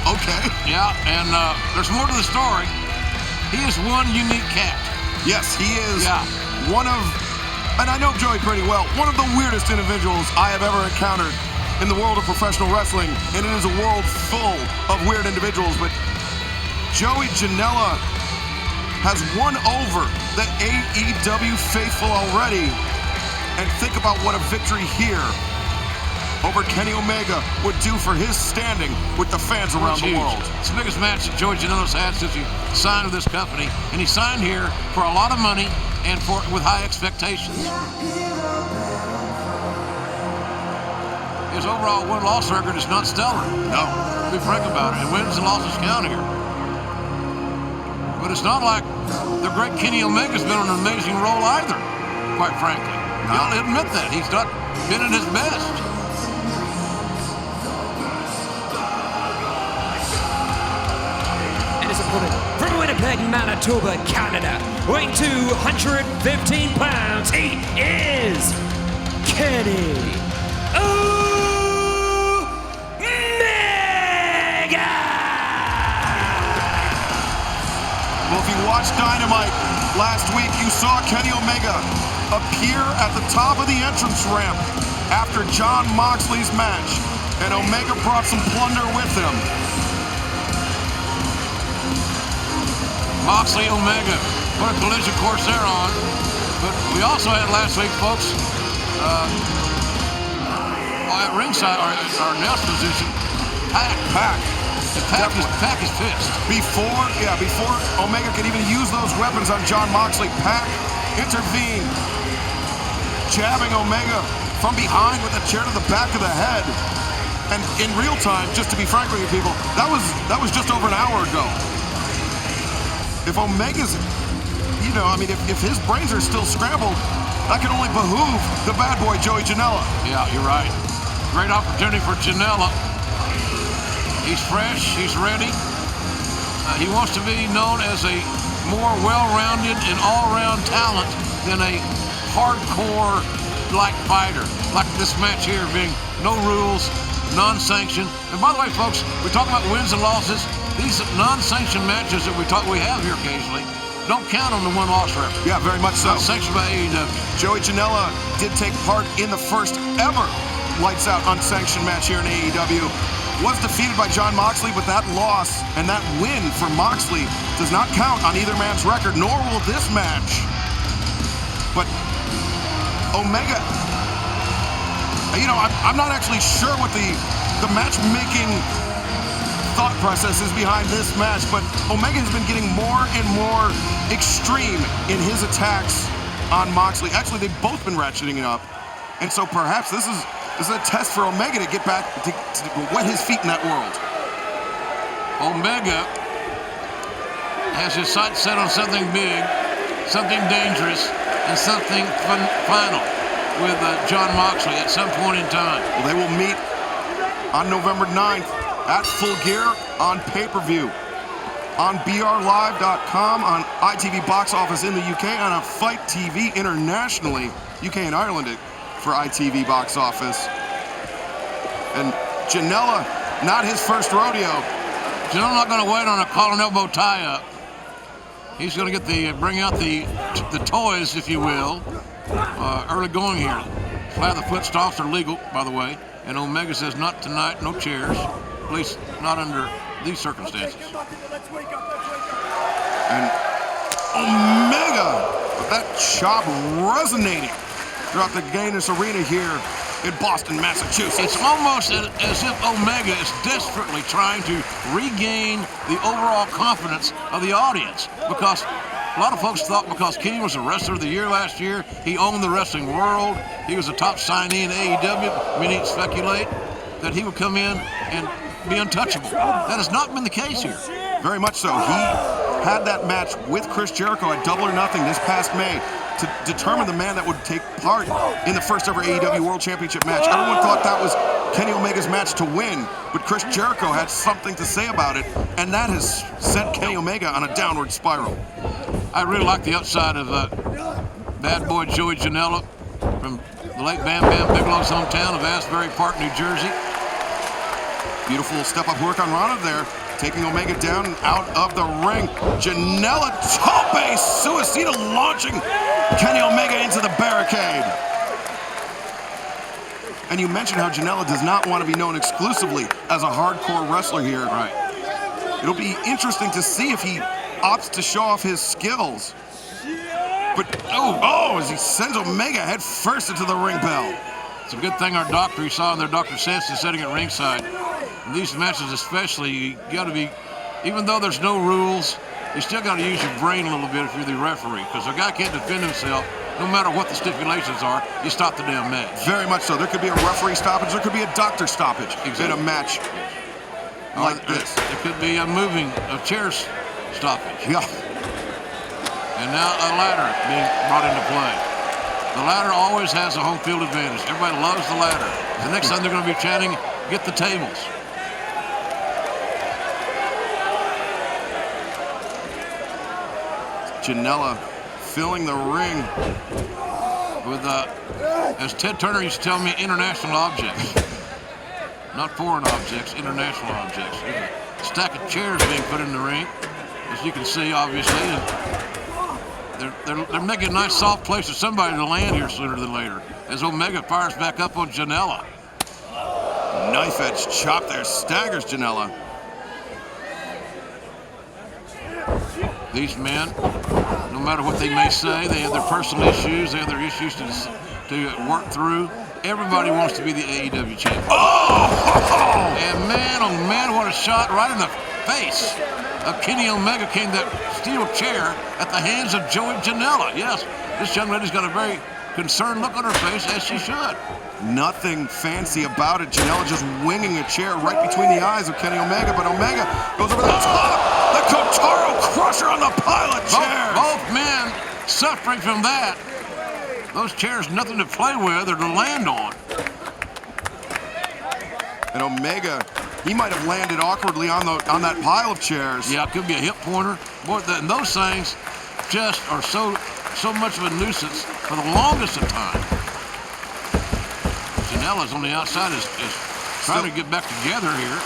Speaker 8: Okay.
Speaker 9: Yeah, and there's more to the story. He is one unique cat.
Speaker 8: Yes, he is.
Speaker 9: Yeah.
Speaker 8: One of, and I know Joey pretty well, one of the weirdest individuals I have ever encountered in the world of professional wrestling, and it is a world full of weird individuals, but Joey Janela has won over the AEW faithful already, and think about what a victory here over Kenny Omega would do for his standing with the fans around the world.
Speaker 9: It's the biggest match that Joey Janela's had since he signed with this company, and he signed here for a lot of money and with high expectations. His his overall win-loss record is not stellar.
Speaker 8: No.
Speaker 9: To be frank about it. And wins and losses count here. But it's not like the great Kenny Omega's been on an amazing roll either, quite frankly. I'll admit that. He's not been at his best.
Speaker 5: And his opponent from Winnipeg, Manitoba, Canada, weighing 215 pounds, he is Kenny Omega!
Speaker 8: Well, if you watched Dynamite last week, you saw Kenny Omega appear at the top of the entrance ramp after Jon Moxley's match, and Omega brought some plunder with him.
Speaker 9: Moxley, Omega, put a collision course there on. But we also had last week, folks, at ringside, our announced position, Pac. Pac is pissed.
Speaker 8: Before Omega could even use those weapons on Jon Moxley, Pac intervened, jabbing Omega from behind with a chair to the back of the head. And in real time, just to be frank with you people, that was just over an hour ago. If Omega's, if his brains are still scrambled, that can only behoove the bad boy Joey Janela.
Speaker 9: Yeah, you're right. Great opportunity for Janela. He's fresh, he's ready. He wants to be known as a more well-rounded and all-around talent than a hardcore-like fighter. Like this match here being no rules, non-sanctioned. And by the way, folks, we talk about wins and losses. These non-sanctioned matches that we have here occasionally don't count on the one-loss record.
Speaker 8: Yeah, very much so.
Speaker 9: Not sanctioned by AEW.
Speaker 8: Joey Janela did take part in the first ever lights-out unsanctioned match here in AEW. Was defeated by Jon Moxley, but that loss and that win for Moxley does not count on either man's record, nor will this match. But Omega, I'm not actually sure what the matchmaking thought process is behind this match, but Omega has been getting more and more extreme in his attacks on Moxley. Actually, they've both been ratcheting it up, and so perhaps this is a test for Omega to get back, to wet his feet in that world.
Speaker 9: Omega has his sights set on something big, something dangerous, and something final with Jon Moxley at some point in time.
Speaker 8: Well, they will meet on November 9th at Full Gear on pay-per-view, on brlive.com, on ITV Box Office in the UK, on a Fight TV internationally, UK and Ireland, for ITV Box Office. And Janela, not his first rodeo.
Speaker 9: Janela not going to wait on a collar and elbow tie-up. He's going to bring out the toys, if you will, early going here. Flat the foot stomps are legal, by the way. And Omega says not tonight, no chairs. At least not under these circumstances.
Speaker 8: And Omega, with that chop resonating throughout the Gaines Arena here in Boston, Massachusetts.
Speaker 9: It's almost as if Omega is desperately trying to regain the overall confidence of the audience, because a lot of folks thought because Kenny was the Wrestler of the Year last year, he owned the wrestling world, he was a top signee in AEW, many speculate that he would come in and be untouchable. That has not been the case here.
Speaker 8: Very much so. He had that match with Chris Jericho at Double or Nothing this past May to determine the man that would take part in the first ever AEW World Championship match. Everyone thought that was Kenny Omega's match to win, but Chris Jericho had something to say about it, and that has sent Kenny Omega on a downward spiral.
Speaker 9: I really like the outside of bad boy Joey Janela from the late Bam Bam Bigelow's hometown of Asbury Park, New Jersey.
Speaker 8: Beautiful step-up work on Rana there, taking Omega down and out of the ring. Janela tope suicida, launching Kenny Omega into the barricade. And you mentioned how Janela does not want to be known exclusively as a hardcore wrestler here.
Speaker 9: Right.
Speaker 8: It'll be interesting to see if he opts to show off his skills. But, as he sends Omega head first into the ring bell.
Speaker 9: It's a good thing our doctor, you saw in there, Dr. Sampson sitting at ringside. In these matches especially, you got to be, even though there's no rules, you still got to use your brain a little bit if you're the referee, because a guy can't defend himself no matter what the stipulations are, you stop the damn match.
Speaker 8: Very much so. There could be a referee stoppage. There could be a doctor stoppage in a match like this.
Speaker 9: It could be a moving of chairs stoppage.
Speaker 8: Yeah.
Speaker 9: And now a ladder being brought into play. The ladder always has a home field advantage. Everybody loves the ladder. The next time they're going to be chanting, get the tables.
Speaker 8: Janela filling the ring with, as Ted Turner used to tell me, international objects. Not foreign objects, international objects. There's a stack of chairs being put in the ring, as you can see, obviously. And they're making a nice soft place for somebody to land here sooner than later, as Omega fires back up on Janela. Knife edge chop there, staggers Janela. These men, no matter what they may say, they have their personal issues, they have their issues to work through. Everybody wants to be the AEW champion. Oh! And man, oh man, what a shot right in the face of Kenny Omega. Came that steel chair at the hands of Joey Janela. Yes, this young lady's got a very concerned look on her face, as she should. Nothing fancy about it. Janela just winging a chair right between the eyes of Kenny Omega, but Omega goes over the top. The Kotaro Crusher on the pile of chairs. Both men suffering from that. Those chairs, nothing to play with or to land on. And Omega, he might have landed awkwardly on that pile of chairs. Yeah, it could be a hip pointer. Boy, and those things just are so much of a nuisance for the longest of time. Janela's on the outside is trying to get back together here.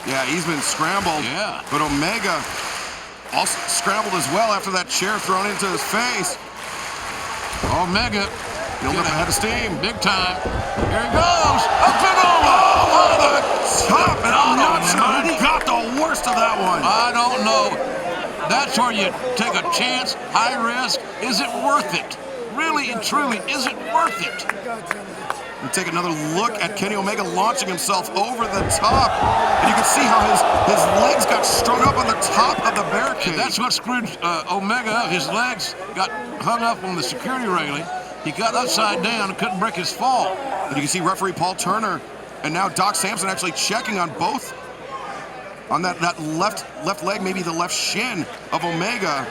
Speaker 8: Yeah, he's been scrambled. Yeah. But Omega also scrambled as well after that chair thrown into his face. Omega built up ahead of steam. Big time. Here he goes. Up and over. Oh, the top. And I'm not sure who got the worst of that one. I don't know. That's where you take a chance, high risk. Is it worth it? Really and truly, is it worth it? We take another look at Kenny Omega launching himself over the top. And you can see how his legs got strung up on the top of the barricade. That's what screwed Omega. His legs got hung up on the security railing. He got upside down and couldn't break his fall. And you can see referee Paul Turner and now Doc Sampson actually checking on both. On that left leg, maybe the left shin of Omega.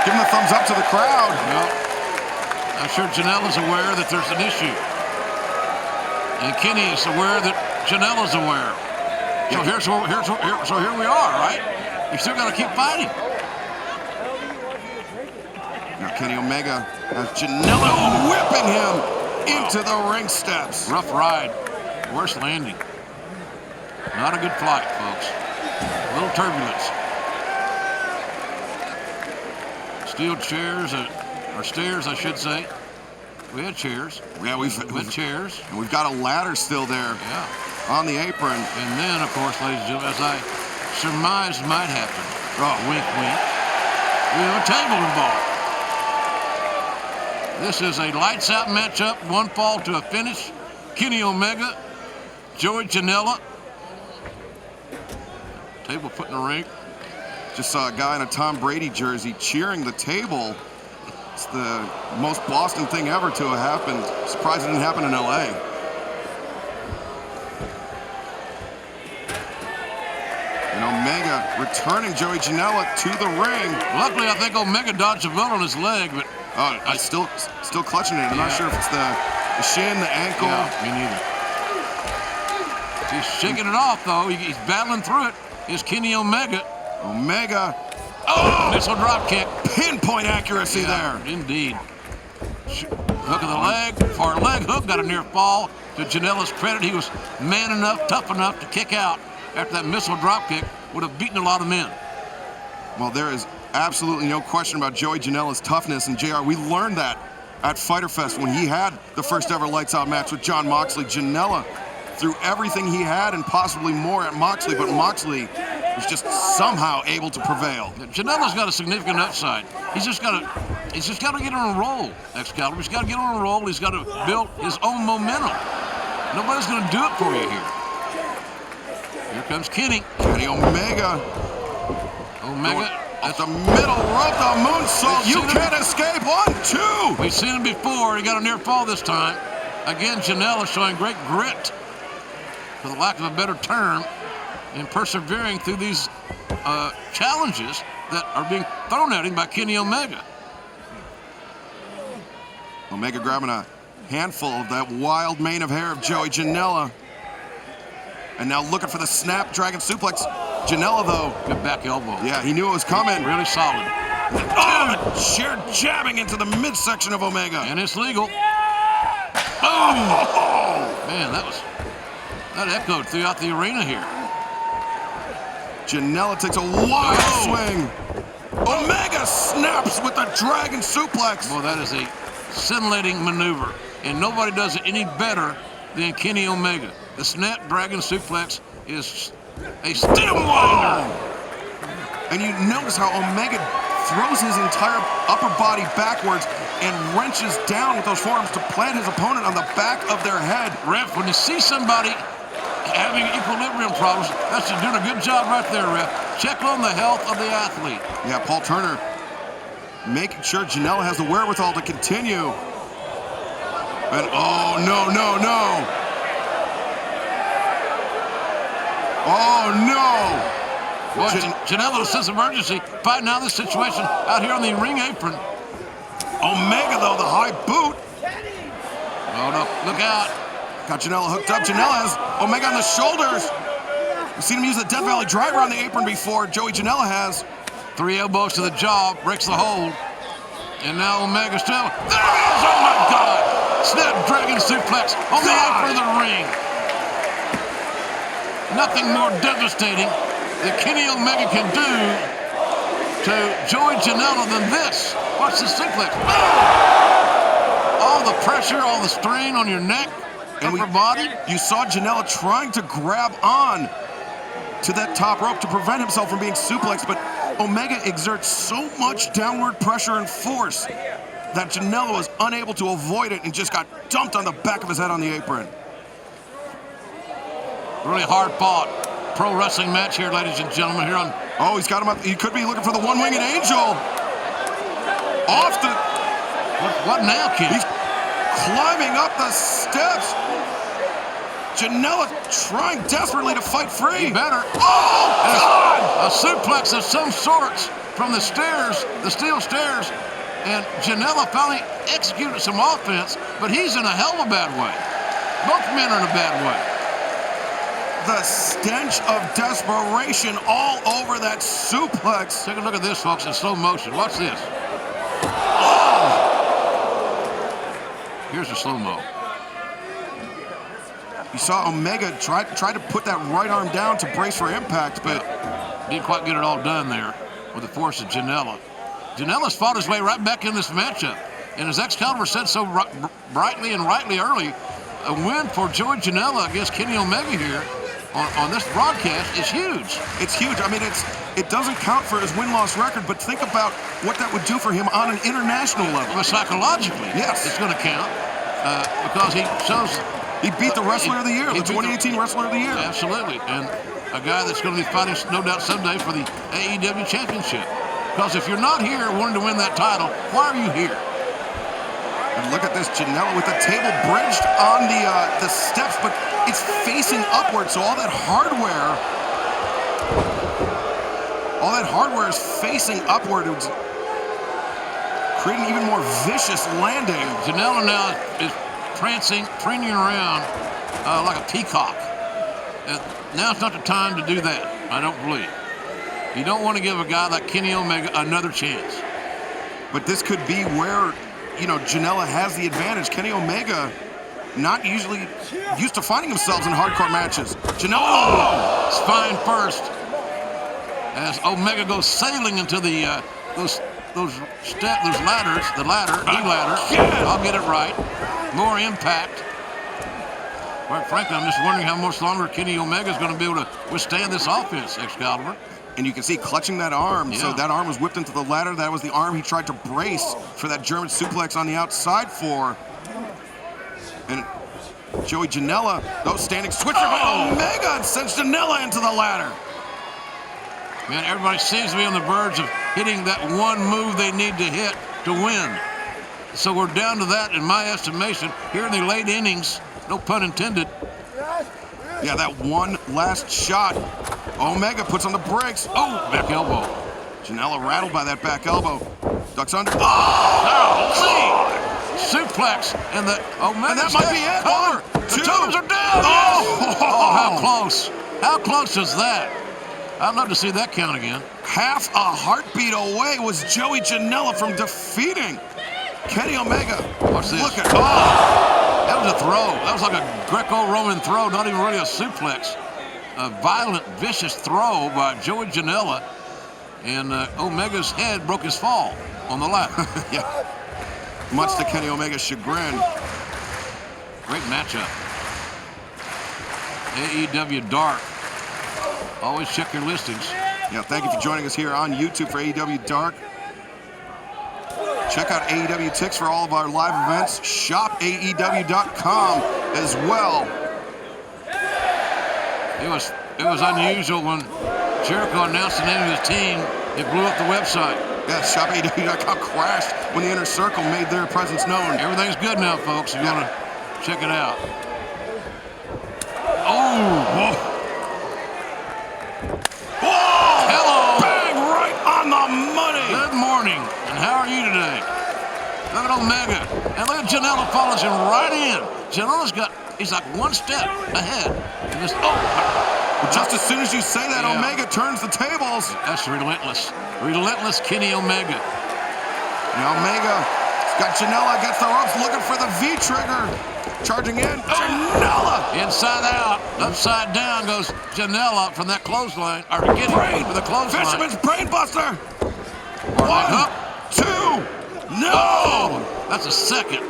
Speaker 8: Giving the thumbs up to the crowd. Well, I'm sure Janela's aware that there's an issue. And Kenny is aware that Janela's aware. So here we are, right? You still got to keep fighting. Now Kenny Omega has Janela whipping him into the ring steps. Rough ride. Worst landing. Not a good flight, folks. A little turbulence. Steel chairs, or stairs, I should say. We had chairs. Yeah, we've had chairs. And we've got a ladder still there. Yeah. On the apron. And then, of course, ladies and gentlemen, as I surmised might happen. Oh, wink, wink. We have a table involved. This is a lights-out matchup. One fall to a finish. Kenny Omega, Joey Janela. Table put in the ring. Just saw a guy in a Tom Brady jersey cheering the table. It's the most Boston thing ever to have happened. Surprised it didn't happen in LA. And Omega returning Joey Janela to the ring. Luckily, I think Omega dodged a bullet on his leg, but it's still clutching it. I'm not sure if it's the shin, the ankle. Yeah, me neither. He's shaking it off, though. He's battling through it. Here's Kenny Omega. Omega. Oh! Missile drop kick. Pinpoint accuracy there. Indeed. Hook of the leg. Far leg hook. Got a near fall. To Janela's credit, he was man enough, tough enough to kick out after that missile drop kick. Would have beaten a lot of men. Well, there is absolutely no question about Joey Janela's toughness. And JR, we learned that at Fyter Fest when he had the first ever lights out match with Jon Moxley. Janela threw everything he had and possibly more at Moxley, but Moxley was just somehow able to prevail. Janela's got a significant upside. He's just got to get on a roll, Excalibur. He's got to get on a roll. He's got to build his own momentum. Nobody's going to do it for you here. Here comes Kenny. Kenny Omega. Omega At the middle rope, the moonsault. You can't escape. 1, 2.
Speaker 9: We've seen him before. He got a near fall this time. Again, Janela showing great grit, for the lack of a better term, in persevering through these challenges that are being thrown at him by Kenny Omega.
Speaker 8: Omega grabbing a handful of that wild mane of hair of Joey Janela. And now looking for the Snapdragon suplex. Janela, though.
Speaker 9: Good back elbow.
Speaker 8: Yeah, he knew it was coming.
Speaker 9: Really solid.
Speaker 8: Oh, the sheer jabbing into the midsection of Omega.
Speaker 9: And it's legal.
Speaker 8: Oh!
Speaker 9: Man, that echoed throughout the arena here.
Speaker 8: Janela takes a wild swing. Omega snaps with the Dragon suplex.
Speaker 9: Boy, that is a scintillating maneuver, and nobody does it any better than Kenny Omega. The Snapdragon suplex is a stem winder.
Speaker 8: And you notice how Omega throws his entire upper body backwards and wrenches down with those forearms to plant his opponent on the back of their head.
Speaker 9: Ref, when you see somebody having equilibrium problems, that's doing a good job right there, Ref. Check on the health of the athlete.
Speaker 8: Yeah, Paul Turner making sure Janela has the wherewithal to continue. And oh, no, no, no. Oh, no.
Speaker 9: Well, Janela's sense of urgency fighting out this situation out here on the ring apron.
Speaker 8: Omega, though, the high boot.
Speaker 9: Oh, no, look out.
Speaker 8: Got Janela hooked up. Janela has Omega on the shoulders. We've seen him use the Death Valley driver on the apron before. Joey Janela has.
Speaker 9: 3 elbows to the jaw, breaks the hold. And now Omega still. There it is! Oh, my God! Snapdragon suplex on the apron of the ring. Nothing more devastating that Kenny Omega can do to Joey Janela than this. Watch the suplex. All the pressure, all the strain on your neck, and upper body.
Speaker 8: You saw Janela trying to grab on to that top rope to prevent himself from being suplexed, but Omega exerts so much downward pressure and force that Janela was unable to avoid it and just got dumped on the back of his head on the apron.
Speaker 9: Really hard fought pro wrestling match here, ladies and gentlemen, here on.
Speaker 8: Oh, he's got him up. He could be looking for the one-winged angel. Off the.
Speaker 9: What now, kid?
Speaker 8: He's climbing up the steps. Janela trying desperately to fight free.
Speaker 9: He better.
Speaker 8: Oh, God!
Speaker 9: A suplex of some sorts from the stairs, the steel stairs. And Janela finally executed some offense, but he's in a hell of a bad way. Both men are in a bad way.
Speaker 8: The stench of desperation all over that suplex.
Speaker 9: Take a look at this, folks, in slow motion. Watch this.
Speaker 8: Oh!
Speaker 9: Here's the slow-mo.
Speaker 8: You saw Omega try to put that right arm down to brace for impact, but
Speaker 9: didn't quite get it all done there with the force of Janela. Janela's fought his way right back in this matchup. And as Excalibur said so brightly and rightly early, a win for Joey Janela against Kenny Omega here on this broadcast is huge.
Speaker 8: It's huge. I mean, it doesn't count for his win-loss record, but think about what that would do for him on an international level.
Speaker 9: Well, psychologically,
Speaker 8: yes,
Speaker 9: it's going to count because he shows.
Speaker 8: He beat the Wrestler of the Year, the 2018 Wrestler of the Year.
Speaker 9: Absolutely, and a guy that's going to be fighting, no doubt, someday for the AEW Championship. Because if you're not here wanting to win that title, why are you here?
Speaker 8: And look at this, Janela with the table bridged on the steps, but it's facing upward, so all that hardware is facing upward. It's creating an even more vicious landing.
Speaker 9: Janela now is preening around like a peacock. Now's not the time to do that, I don't believe. You don't want to give a guy like Kenny Omega another chance.
Speaker 8: But this could be where, Janela has the advantage. Kenny Omega not usually used to finding themselves in hardcore matches. Janela,
Speaker 9: spine first. As Omega goes sailing into the those ladders, the ladder. I'll get it right. More impact. Quite frankly, I'm just wondering how much longer Kenny Omega is going to be able to withstand this offense, Excalibur.
Speaker 8: And you can see clutching that arm.
Speaker 9: Yeah.
Speaker 8: So that arm was whipped into the ladder. That was the arm he tried to brace for that German suplex on the outside for. And Joey Janela, though, standing switcher by Omega and sends Janela into the ladder.
Speaker 9: Man, everybody seems to be on the verge of hitting that one move they need to hit to win. So we're down to that, in my estimation, here in the late innings, no pun intended.
Speaker 8: Yeah, that one last shot. Omega puts on the brakes.
Speaker 9: Oh, back elbow.
Speaker 8: Janela rattled by that back elbow. Ducks under.
Speaker 9: Oh, see! Suplex, and the Omega.
Speaker 8: And that might be it.
Speaker 9: Cover. The toes are down. Oh, how close. How close is that? I'd love to see that count again.
Speaker 8: Half a heartbeat away was Joey Janela from defeating Kenny Omega.
Speaker 9: Watch this.
Speaker 8: Look at
Speaker 9: that was a throw. That was like a Greco-Roman throw, not even really a suplex. A violent, vicious throw by Joey Janela, and Omega's head broke his fall on the lap.
Speaker 8: Yeah. Much to Kenny Omega's chagrin.
Speaker 9: Great matchup. AEW Dark. Always check your listings.
Speaker 8: Yeah, thank you for joining us here on YouTube for AEW Dark. Check out AEW Tix for all of our live events. Shop AEW.com as well.
Speaker 9: It was unusual when Jericho announced the name of his team. It blew up the website.
Speaker 8: Yeah, shop AEW.com crashed when the Inner Circle made their presence known.
Speaker 9: Everything's good now, folks. If you want to check it out. Oh!
Speaker 8: Whoa!
Speaker 9: Hello!
Speaker 8: Bang! Right on the money!
Speaker 9: Good morning. And how are you today? Look at Omega. And look at Janela follows him right in. Janela's he's like one step ahead. And this,
Speaker 8: well, just as soon as you say that, yeah. Omega turns the tables.
Speaker 9: That's relentless. Relentless Kenny Omega.
Speaker 8: Now Omega got Janela against the ropes looking for the V trigger. Charging in. Janela!
Speaker 9: Inside out. Upside down goes Janela from that clothesline. Or getting for the clothesline.
Speaker 8: Fisherman's brain buster.
Speaker 9: One,
Speaker 8: hook. Two. No!
Speaker 9: Oh, that's a second.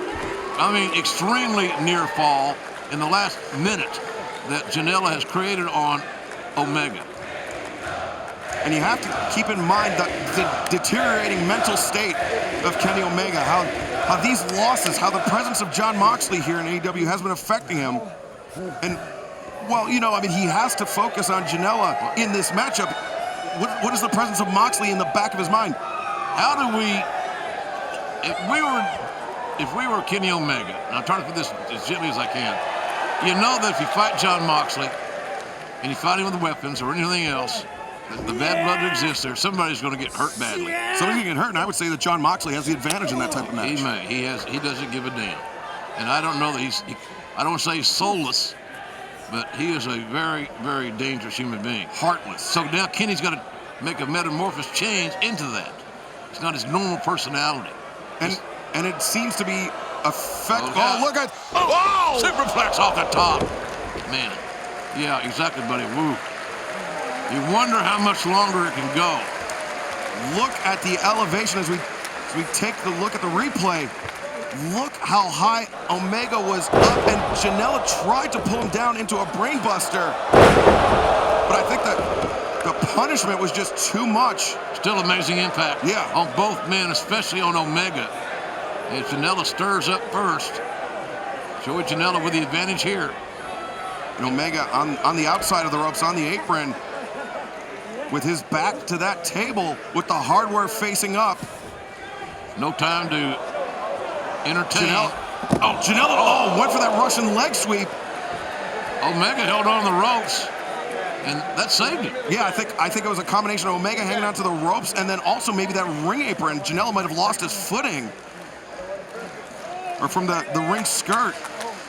Speaker 9: I mean, extremely near fall in the last minute that Janela has created on Omega.
Speaker 8: And you have to keep in mind the deteriorating mental state of Kenny Omega, how these losses, how the presence of Jon Moxley here in AEW has been affecting him. And, well, you know, I mean, he has to focus on Janela in this matchup. What is the presence of Moxley in the back of his mind?
Speaker 9: How do we, if we were Kenny Omega, and I'm trying to put this as gently as I can, you know that if you fight Jon Moxley, and you fight him with weapons or anything else, the bad blood exists there, somebody's going to get hurt badly.
Speaker 8: Somebody's going to get hurt, and I would say that Jon Moxley has the advantage in that type of match.
Speaker 9: He may. He doesn't give a damn. And I don't know that I don't say he's soulless, but he is a very, very dangerous human being.
Speaker 8: Heartless.
Speaker 9: So now Kenny's got to make a metamorphosis change into that. It's not his normal personality.
Speaker 8: And it seems to be effective.
Speaker 9: Oh,
Speaker 8: look at...
Speaker 9: Oh! Superplex off the top. Man. Yeah, exactly, buddy. Woo. You wonder how much longer it can go.
Speaker 8: Look at the elevation as we take the look at the replay. Look how high Omega was up, and Janela tried to pull him down into a brainbuster. But I think that the punishment was just too much.
Speaker 9: Still amazing impact.
Speaker 8: Yeah.
Speaker 9: On both men, especially on Omega. And Janela stirs up first. Joey Janela with the advantage here.
Speaker 8: And Omega on the outside of the ropes, on the apron, with his back to that table, with the hardware facing up.
Speaker 9: No time to entertain.
Speaker 8: Janela went for that Russian leg sweep.
Speaker 9: Omega held on the ropes, and that saved him.
Speaker 8: Yeah, I think it was a combination of Omega hanging onto the ropes, and then also maybe that ring apron. Janela might have lost his footing. Or from the ring skirt.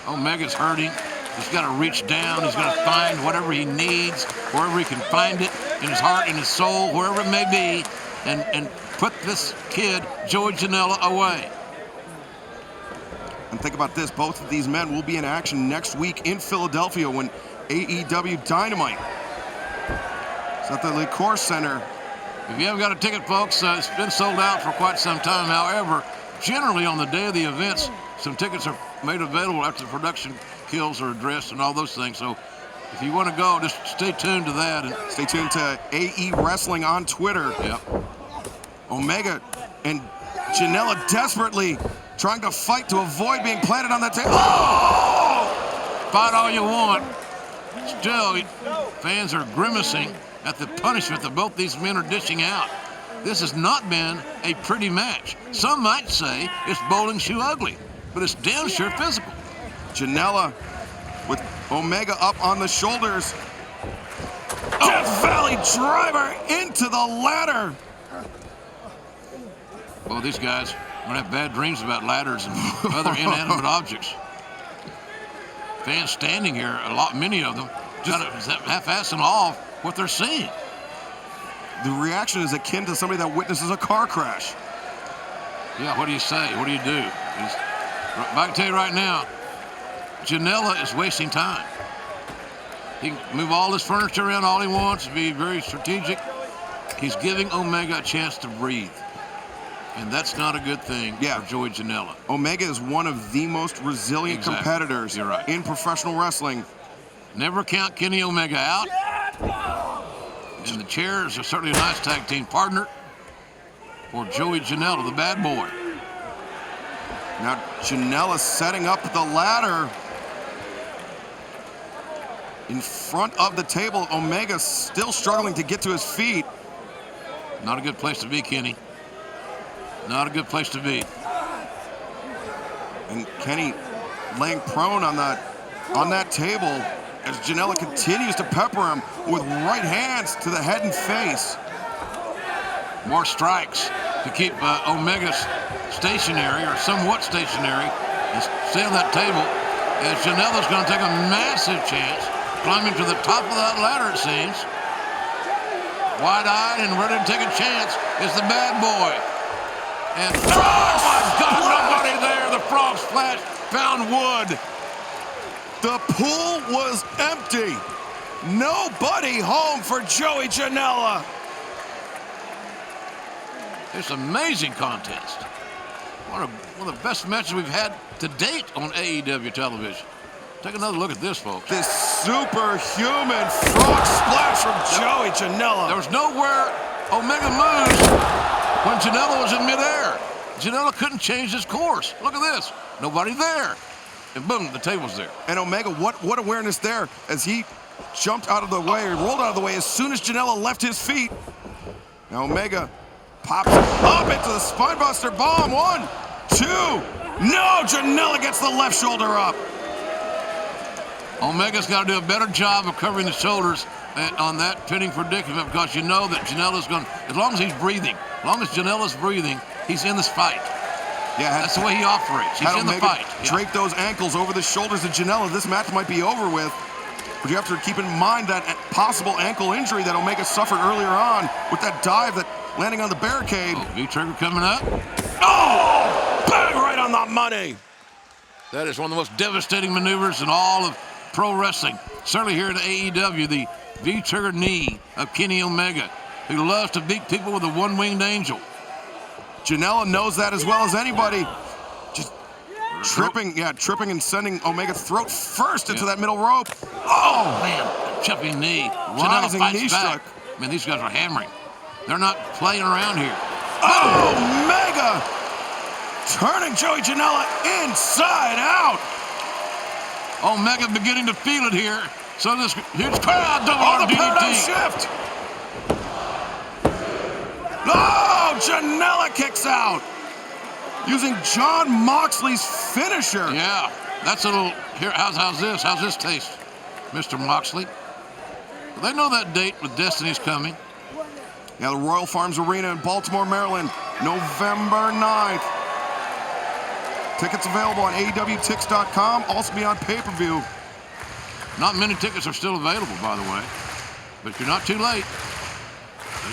Speaker 9: Omega's hurting. He's got to reach down. He's got to find whatever he needs, wherever he can find it, in his heart, in his soul, wherever it may be, and put this kid, Joey Janela, away.
Speaker 8: And think about this, both of these men will be in action next week in Philadelphia when AEW Dynamite is at the Liquor Center.
Speaker 9: If you haven't got a ticket, folks, it's been sold out for quite some time. However, generally on the day of the events, some tickets are made available after the production kills are addressed and all those things. So if you want to go, just stay tuned to that. And
Speaker 8: stay tuned to AE Wrestling on Twitter.
Speaker 9: Yep.
Speaker 8: Omega and Janela desperately trying to fight to avoid being planted on that table.
Speaker 9: Oh! Fight all you want. Still, fans are grimacing at the punishment that both these men are dishing out. This has not been a pretty match. Some might say it's bowling shoe ugly, but it's damn sure physical.
Speaker 8: Janela with Omega up on the shoulders. Death Valley driver into the ladder.
Speaker 9: Well, these guys are gonna have bad dreams about ladders and other inanimate objects. Fans standing here, many of them, just half-assing off what they're seeing.
Speaker 8: The reaction is akin to somebody that witnesses a car crash.
Speaker 9: Yeah, what do you say? What do you do? I can tell you right now, Janela is wasting time. He can move all this furniture around all he wants, be very strategic. He's giving Omega a chance to breathe. And that's not a good thing for Joey Janela.
Speaker 8: Omega is one of the most resilient competitors in professional wrestling.
Speaker 9: Never count Kenny Omega out. And the chairs are certainly a nice tag team partner for Joey Janela, the bad boy.
Speaker 8: Now Janela setting up the ladder in front of the table. Omega still struggling to get to his feet.
Speaker 9: Not a good place to be, Kenny. Not a good place to be.
Speaker 8: And Kenny laying prone on that table as Janela continues to pepper him with right hands to the head and face.
Speaker 9: More strikes to keep Omega stationary, or somewhat stationary, and stay on that table. As Janela's going to take a massive chance, climbing to the top of that ladder, it seems. Wide-eyed and ready to take a chance is the bad boy. And oh my God, nobody there. The frog splash found wood.
Speaker 8: The pool was empty. Nobody home for Joey Janela.
Speaker 9: It's an amazing contest. One of the best matches we've had to date on AEW television. Take another look at this, folks.
Speaker 8: This superhuman frog splash from Joey Janela.
Speaker 9: There was nowhere Omega moves when Janela was in midair. Janela couldn't change his course. Look at this. Nobody there. And boom, the table's there.
Speaker 8: And Omega, what awareness there as he jumped out of the way, or rolled out of the way as soon as Janela left his feet. Now Omega pops up into the spinebuster bomb. 1, 2. No, Janela gets the left shoulder up.
Speaker 9: Omega's got to do a better job of covering the shoulders on that pinning predicament, because you know that Janela's going to, as long as he's breathing, as long as Janela's breathing, he's in this fight.
Speaker 8: Yeah,
Speaker 9: that's the way he operates. He's in the fight.
Speaker 8: Drape those ankles over the shoulders of Janela. This match might be over with, but you have to keep in mind that possible ankle injury that Omega suffered earlier on with that dive that landing on the barricade.
Speaker 9: Oh, V-trigger coming up.
Speaker 8: Oh, bang right on the money.
Speaker 9: That is one of the most devastating maneuvers in all of pro wrestling. Certainly here at AEW, the V-trigger knee of Kenny Omega, who loves to beat people with a one-winged angel.
Speaker 8: Janela knows that as well as anybody. Just tripping and sending Omega throat first into that middle rope.
Speaker 9: Oh, man, jumping knee.
Speaker 8: Rising
Speaker 9: Janela
Speaker 8: knee
Speaker 9: fights back.
Speaker 8: struck.
Speaker 9: Man, these guys are hammering. They're not playing around here.
Speaker 8: Oh, Omega turning Joey Janela inside out.
Speaker 9: Omega beginning to feel it here. So this huge crowd double arm
Speaker 8: the paradigm
Speaker 9: DDT.
Speaker 8: shift. Oh, Janela kicks out using John Moxley's finisher.
Speaker 9: Yeah, that's a little. Here, how's this? How's this taste, Mr. Moxley? They know that date with Destiny's coming.
Speaker 8: Yeah, the Royal Farms Arena in Baltimore, Maryland, November 9th. Tickets available on AEWTix.com, also be on pay-per-view.
Speaker 9: Not many tickets are still available, by the way, but you're not too late.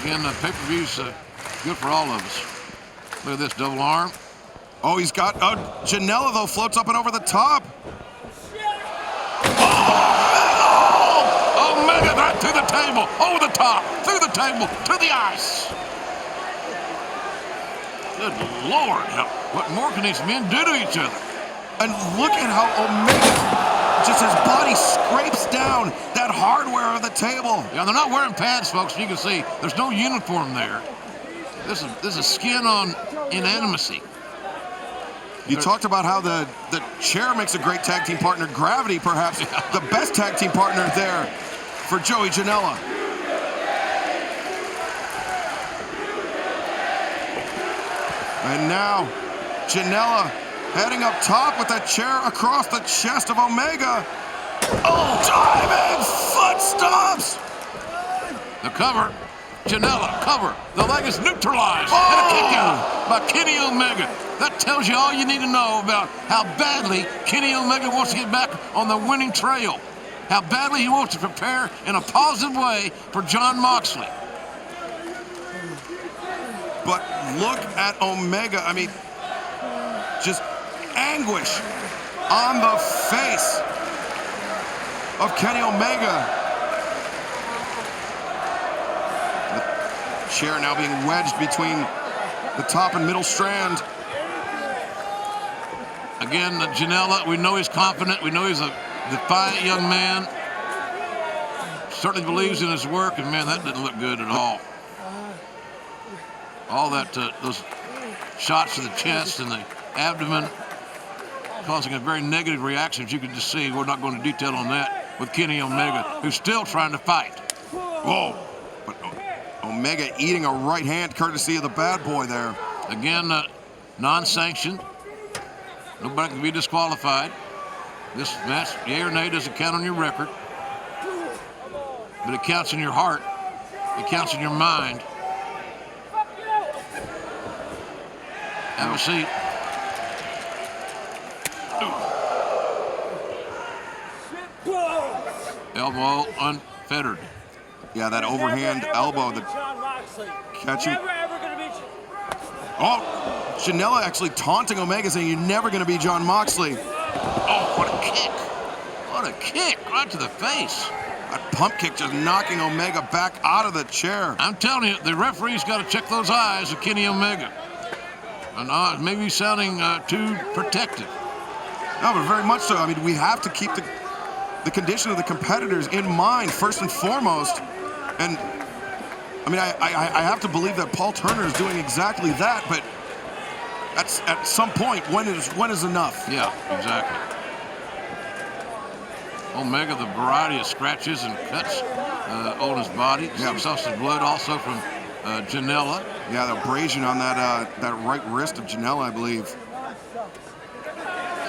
Speaker 9: Again, the pay-per-view's good for all of us. Look at this double arm.
Speaker 8: Oh, he's got Janela, though, floats up and over the top.
Speaker 9: Oh, Omega right through the table, over the top, through the table, to the ice. Good Lord, what more can these men do to each other?
Speaker 8: And look at how Omega, just his body scrapes down that hardware of the table.
Speaker 9: Yeah, they're not wearing pads, folks. You can see there's no uniform there. This is skin on inanimacy.
Speaker 8: You talked about how the chair makes a great tag team partner. Gravity, perhaps, the best tag team partner there for Joey Janela. And now, Janela heading up top with that chair across the chest of Omega. Oh, diving foot stomps!
Speaker 9: The cover. Janela, cover. The leg is neutralized. And a kick out by Kenny Omega. That tells you all you need to know about how badly Kenny Omega wants to get back on the winning trail. How badly he wants to prepare in a positive way for Jon Moxley.
Speaker 8: But look at Omega. I mean, just anguish on the face of Kenny Omega. The chair now being wedged between the top and middle strand.
Speaker 9: Again, Janela, we know he's confident. We know he's a defiant young man. Certainly believes in his work, and man, that didn't look good at all. All that, those shots to the chest and the abdomen causing a very negative reaction, as you can just see. We're not going to detail on that with Kenny Omega, who's still trying to fight.
Speaker 8: Whoa, but Omega eating a right hand courtesy of the bad boy there.
Speaker 9: Again, non-sanctioned. Nobody can be disqualified. This match, yay or nay, doesn't count on your record. But it counts in your heart. It counts in your mind. Have a seat. Elbow unfettered.
Speaker 8: Yeah, that overhand elbow, the catching. Oh, Janela actually taunting Omega, saying you're never going to be Jon Moxley.
Speaker 9: Oh, what a kick. What a kick right to the face.
Speaker 8: That pump kick just knocking Omega back out of the chair.
Speaker 9: I'm telling you, the referee's got to check those eyes of Kenny Omega. And maybe sounding too protective.
Speaker 8: No, but very much so. I mean, we have to keep the condition of the competitors in mind, first and foremost. And, I mean, I have to believe that Paul Turner is doing exactly that, but at some point, when is enough?
Speaker 9: Yeah, exactly. Omega, the variety of scratches and cuts on his body. Yeah. Saw some blood also from Janela.
Speaker 8: Yeah, the abrasion on that right wrist of Janela, I believe.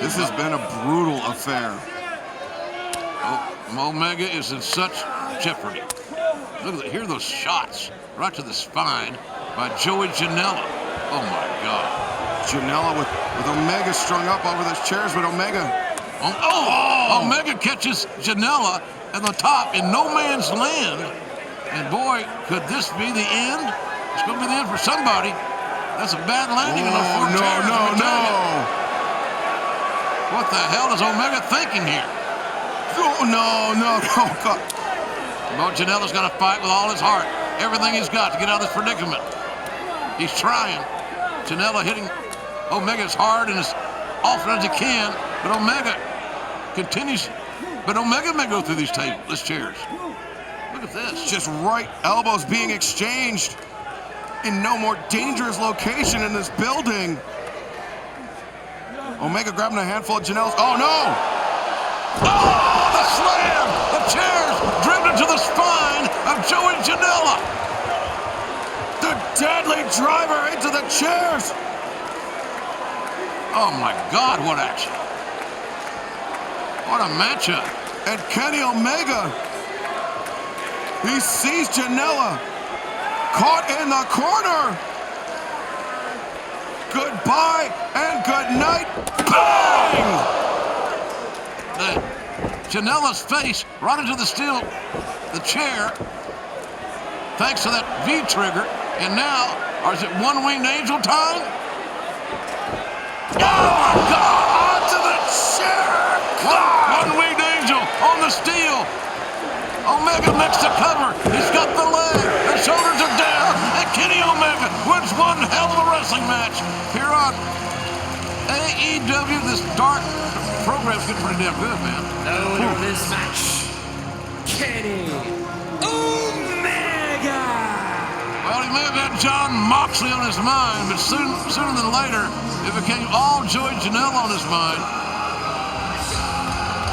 Speaker 8: This has been a brutal affair.
Speaker 9: Oh, Omega is in such jeopardy. Look at hear those shots right to the spine by Joey Janela. Oh my God.
Speaker 8: Janela with Omega strung up over those chairs, but Omega.
Speaker 9: Omega catches Janela at the top in no man's land. And boy, could this be the end? It's going to be the end for somebody. That's a bad landing in those four chairs.
Speaker 8: No.
Speaker 9: What the hell is Omega thinking here?
Speaker 8: Oh, no, God.
Speaker 9: Well, Janela's going to fight with all his heart. Everything he's got to get out of this predicament. He's trying. Janela hitting Omega as hard and as often as he can, but Omega continues. But Omega may go through these chairs. Look at this.
Speaker 8: Just right elbows being exchanged in no more dangerous location in this building. Omega grabbing a handful of Janela's. Oh, no!
Speaker 9: Oh, the slam! The chairs driven to the spine of Joey Janela.
Speaker 8: The deadly driver into the chairs.
Speaker 9: Oh, my God, what action. What a matchup.
Speaker 8: And Kenny Omega, he sees Janela caught in the corner. Goodbye and good night. Bang!
Speaker 9: Janela's face right into the chair, thanks to that V trigger. And now, or is it one-winged angel time? Oh my God!
Speaker 8: Onto the chair!
Speaker 9: One-winged angel on the steel. Omega makes the cover. He's got the leg. The shoulders are down. And Kenny Omega wins one hell of a wrestling match here on AEW. This dark program's getting pretty damn good, man.
Speaker 5: The winner of this match, Kenny Omega.
Speaker 9: Well, he may have had Jon Moxley on his mind, but sooner than later, it became all Joey Janela on his mind.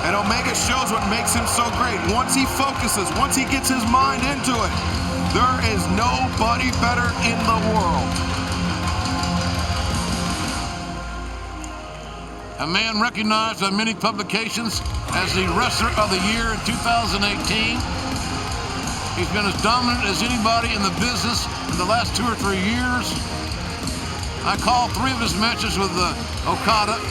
Speaker 8: And Omega shows what makes him so great. Once he focuses, once he gets his mind into it, there is nobody better in the world.
Speaker 9: a man recognized by many publications as the Wrestler of the Year in 2018. He's been as dominant as anybody in the business in the last 2 or 3 years. I called 3 of his matches with Okada,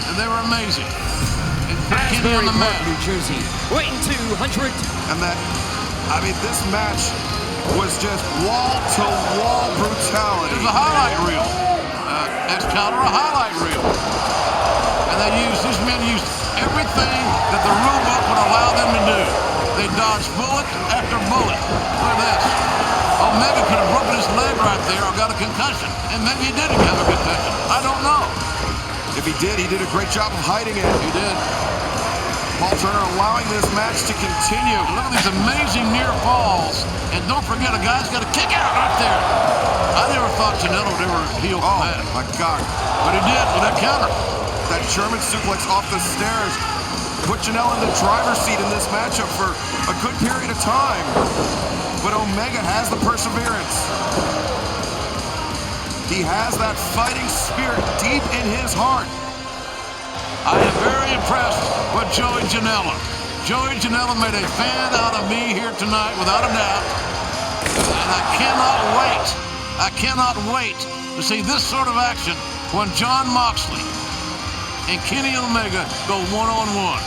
Speaker 9: and they were amazing. And put Kenny on the map.
Speaker 5: New Jersey, weighing 200.
Speaker 8: And that, I mean, this match was just wall-to-wall brutality.
Speaker 9: It was a highlight reel. Excalibur, a highlight reel. And these men used everything that the rule book would allow them to do. They dodged bullet after bullet. Look at this. Omega could have broken his leg right there or got a concussion. And maybe he didn't have a concussion. I don't know.
Speaker 8: If he did a great job of hiding it.
Speaker 9: He did.
Speaker 8: Paul Turner allowing this match to continue.
Speaker 9: Look at these amazing near falls. And don't forget, a guy's got a kick out right there. I never thought Janela would ever heal from that.
Speaker 8: Oh, my God.
Speaker 9: But he did with that counter.
Speaker 8: That German suplex off the stairs put Janela in the driver's seat in this matchup for a good period of time. But Omega has the perseverance. He has that fighting spirit deep in his heart.
Speaker 9: I am very impressed with Joey Janela. Joey Janela made a fan out of me here tonight, without a doubt. And I cannot wait to see this sort of action when Jon Moxley and Kenny Omega go one-on-one.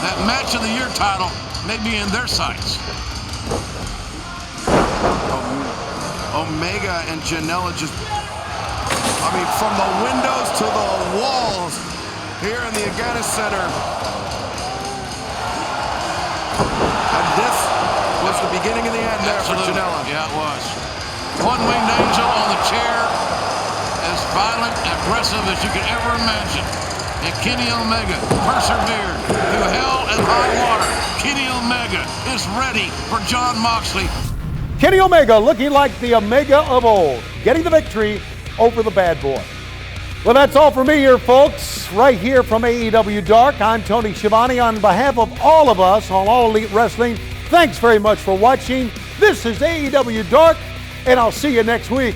Speaker 9: That match of the year title may be in their sights.
Speaker 8: Omega and Janela just, I mean, from the windows to the walls here in the Agganis Center. And this was the beginning of the end there for Janela.
Speaker 9: Yeah, it was. One-winged angel on the chair, as violent and aggressive as you could ever imagine. And Kenny Omega persevered through hell and high water. Kenny Omega is ready for Jon Moxley.
Speaker 1: Kenny Omega looking like the Omega of old, getting the victory over the bad boy. Well, that's all for me here, folks. Right here from AEW Dark, I'm Tony Schiavone. On behalf of all of us on All Elite Wrestling, thanks very much for watching. This is AEW Dark, and I'll see you next week.